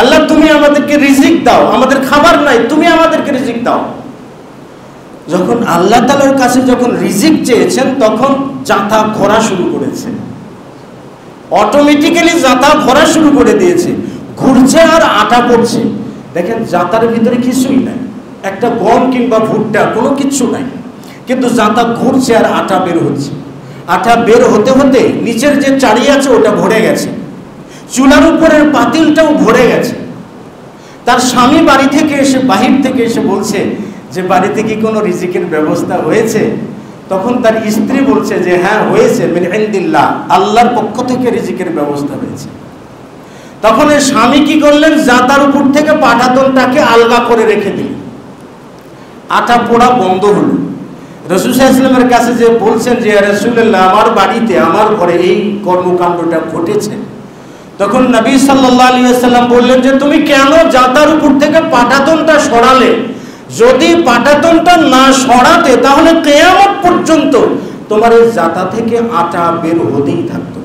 আল্লাহ তুমি আমাদেরকে রিজিক দাও, আমাদের খাবার নাই, তুমি আমাদেরকে রিজিক দাও। যখন আল্লাহ তাআলার কাছে যখন রিজিক চেয়েছেন, তখন জাঁতা ঘোরা শুরু করেছে, অটোমেটিক্যালি জাঁতা ঘোরা শুরু করে দিয়েছে, ঘুরছে আর আটা পড়ছে। দেখেন জাঁতার ভিতরে কিছুই নাই, একটা গম কিংবা ভুট্টা কোনো কিছু নাই, কিন্তু জাঁতা ঘুরছে আর আটা বের হচ্ছে। আটা বের হতে হতে নিচের যে চারি আছে ওটা ভরে গেছে, চুলার উপরের পাতিলটাও ভরে গেছে। তার স্বামী বাড়ি থেকে এসে, বাহির থেকে এসে বলছে যে বাড়িতে কি কোনো রিজিকের ব্যবস্থা হয়েছে? তখন তার স্ত্রী বলছে যে হ্যাঁ হয়েছে, মিন ইনদিল্লাহ, আল্লাহর পক্ষ থেকে রিজিকের ব্যবস্থা হয়েছে। তখন এই স্বামী কি করলেন? জাঁতার উপর থেকে পাটাতনটাকে আলগা করে রেখে দিলেন, আটা পোড়া বন্ধ হলো। রাসূল সাল্লাল্লাহু আলাইহি ওয়াসাল্লামের কাছে যে বলছেন যে ইয়া রাসূলুল্লাহ, আমার বাড়িতে, আমার ঘরে এই কর্মকাণ্ডটা ঘটেছে। তখন নবী সাল্লাল্লাহু আলাইহি ওয়াসাল্লাম বললেন যে তুমি কেন জাঁতার উপর থেকে পাটাতনটা সরালে? যদি পাটাতনটা না সরাতে তাহলে কিয়ামত পর্যন্ত তোমার এই জাঁতা থেকে আটা বের হতেই থাকতো।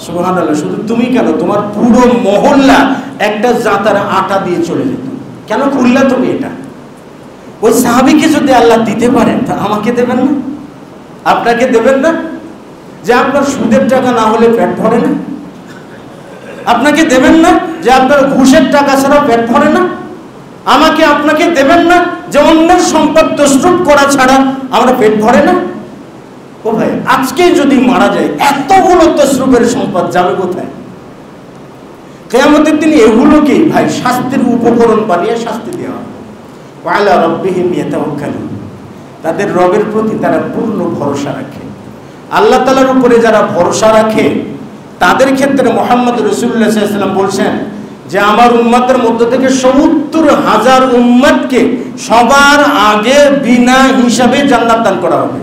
সুবহানাল্লাহ। শুধু তুমি কেন, তোমার পুরো মহল্লা একটা জাঁতার আটা দিয়ে চলে যেত। কেন খুললা তুমি এটা? ওই সাহাবীকে যদি আল্লাহ দিতে পারেন, তা আমাকে দেবেন না? আপনাকে দেবেন না? যে আপনার সুদের টাকা না হলে পেট ভরে না? আপনাকে দেবেন না যে আপনার ঘুষের টাকা ছাড়া পেট ভরে না? আমাকে আপনাকে দেবেন না যে অন্যের সম্পদ তসরুপ করা ছাড়া আমরা পেট ভরে না? ও ভাই, আজকে যদি মারা যায়, এতগুলো তসরুপের সম্পদ যাবে কোথায়? কিয়ামতের দিন এগুলোকেই ভাই শাস্তির উপকরণ বানিয়ে শাস্তি দেওয়া হবে। ওয়ালা রাব্বিহিম ইয়াতাওয়াক্কালুন, তাদের রবের প্রতি তারা পূর্ণ ভরসা রাখে। আল্লাহ তাআলার উপরে যারা ভরসা রাখে তাদের ক্ষেত্রে মুহাম্মদ রাসূলুল্লাহ সাল্লাল্লাহু আলাইহি ওয়াসাল্লাম বলছেন যে আমার উম্মতের মধ্য থেকে ৭০,০০০ উম্মতকে সবার আগে বিনা হিসাবে জান্নাত দান করা হবে।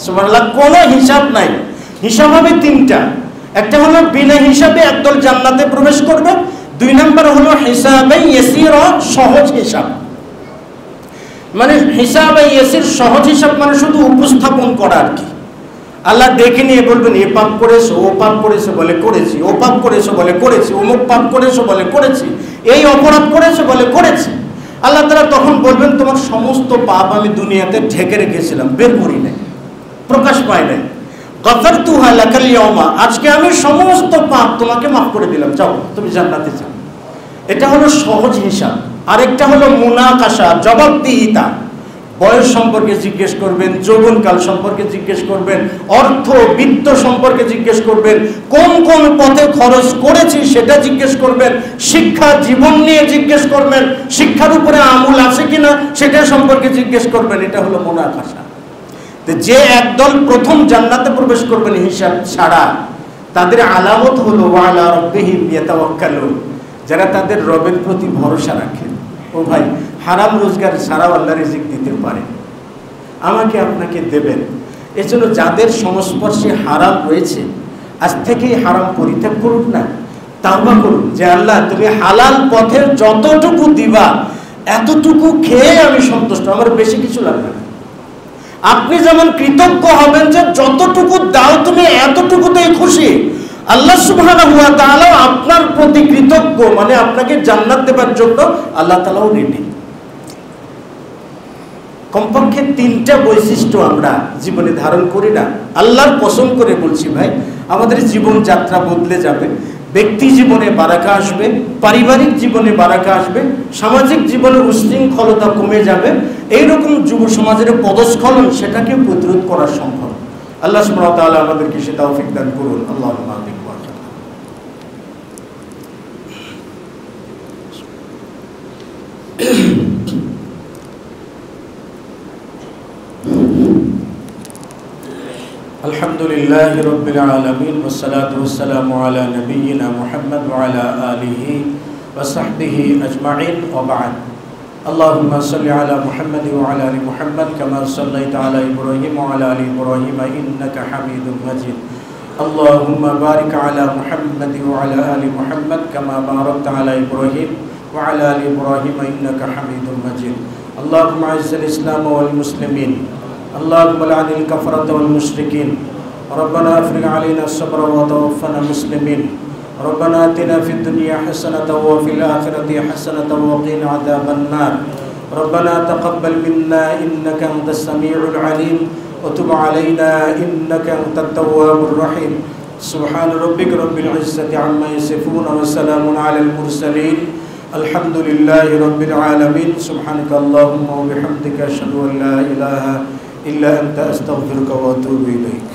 সুবহানাল্লাহ, কোনো হিসাব নাই। হিসাব হবে তিনটা। একটা হলো বিনা হিসাবে একদল জান্নাতে প্রবেশ করবে। ২ নম্বর হলো হিসাবে ইয়াসির, সহজ হিসাব। মানে হিসাবে ইয়াসির, সহজ হিসাব মানে শুধু উপস্থাপন করা আর কি। আল্লাহ দেখে নিয়ে বলবেন এ পাপ করেছো, ও পাপ করেছো বলে করেছি, ও পাপ করেছো বলে করেছি, অমুক পাপ করেছো বলে করেছি, এই অপরাধ করেছো বলে করেছি। আল্লাহ তাআলা তখন বলবেন তোমার সমস্ত পাপ আমি দুনিয়াতে ঢেকে রেখেছিলাম, বের করি নাই, প্রকাশ পায় নাই। গাফারতুহা লাকাল ইয়াওমা, আজকে আমি সমস্ত পাপ তোমাকে মাফ করে দিলাম, যাও তুমি জান্নাতে যাও। এটা হলো সহজ হিসাব। আরেকটা হলো মুনাকাশা, জবাবদিহিতা। বয়স সম্পর্কে জিজ্ঞেস করবেন, যৌবনকাল সম্পর্কে জিজ্ঞেস করবেন, অর্থ বিত্ত সম্পর্কে জিজ্ঞেস করবেন, কোন কোন পথে খরচ করেছি সেটা জিজ্ঞেস করবেন, শিক্ষা জীবন নিয়ে জিজ্ঞেস করবেন, শিক্ষার উপরে আমল আছে কিনা সেটা সম্পর্কে জিজ্ঞেস করবেন। এটা হলো মুনাকাশা। যে একদল প্রথম জান্নাতে প্রবেশ করবেন হিসাব ছাড়া, তাদের আলামত হলো ওয়ালা রাব্বিহিম ইয়াতাওয়াক্কালুন, যারা তাদের রবের প্রতি ভরসা রাখে। ও ভাই, হারাম রোজগার ছাড়াও আল্লাহ রিজিক দিতে পারে, আমাকে আপনাকে দেবেন। এজন্য যাদের সংস্পর্শে হারাম রয়েছে আজ থেকেই হারাম পরিত্যাগ করুন না, তাওবা করুন যে আল্লাহ তুমি হালাল পথের যতটুকু দিবা এতটুকু খেয়ে আমি সন্তুষ্ট, আমার বেশি কিছু লাগবে না। আপনি যেমন কৃতজ্ঞ হবেন যে যতটুকু দাও তুমি এতটুকুতেই খুশি, আল্লাহ সুবহানাহু ওয়া তাআলা আপনার প্রতি কৃতজ্ঞ, মানে আপনাকে জান্নাত দেবার জন্য আল্লাহ তাআলাও রেডি। কমপক্ষে ৩টা বৈশিষ্ট্য আমরা জীবনে ধারণ করি না, আল্লাহর কসম করে বলছি ভাই, আমাদের জীবন যাত্রা বদলে যাবে। ব্যক্তি জীবনে বারাকা আসবে, পারিবারিক জীবনে বারাকা আসবে, সামাজিক জীবনে উশৃঙ্খলতা কমে যাবে। এইরকম যুব সমাজের পদস্খলন সেটাকে প্রতিরোধ করা সম্ভব। আল্লাহ সুবহানাহু ওয়া তাআলা আমাদেরকে সে তৌফিক দান করুন। আল্লাহুম্মা আমিন। আলহামদুলিল্লাহি রাব্বিল আলামিন ওয়াসসালাতু ওয়াসসালামু আলা নাবিয়িনা মুহাম্মদ ওয়া আলা আলিহি ওয়া সাহবিহি আজমাইন ওয়া বা'দ। আল্লাহুম্মা সাল্লি আলা মুহাম্মাদ ওয়া আলা আলি মুহাম্মাদ কামা সাল্লাইতা আলা ইব্রাহিম ওয়া আলা আলি ইব্রাহিম ইন্নাকা হামিদুম মাজিদ। আল্লাহুম্মা বারিক আলা মুহাম্মাদ ওয়া আলা আলি মুহাম্মাদ কামা বারাকতা আলা ইব্রাহিম ওয়া আলা আলি ইব্রাহিম ইন্নাকা হামিদুম মাজিদ। আল্লাহুম্মা আ'izzal ইসলাম ওয়াল মুসলিমিন, اللهم لعن الكفرة والمشركين، ربنا افرغ علينا الصبر وتوفنا مسلمين، ربنا آتنا في الدنيا حسنة وفي الآخرة حسنة وقنا عذاب النار، ربنا تقبل منا إنك أنت السميع العليم وتب علينا إنك أنت التواب الرحيم. سبحان ربك رب العزة عما يصفون وسلام على المرسلين، الحمد لله رب العالمين. سبحانك اللهم وبحمدك أشهد أن لا إله إلا أنت أستغفرك وأتوب إليك.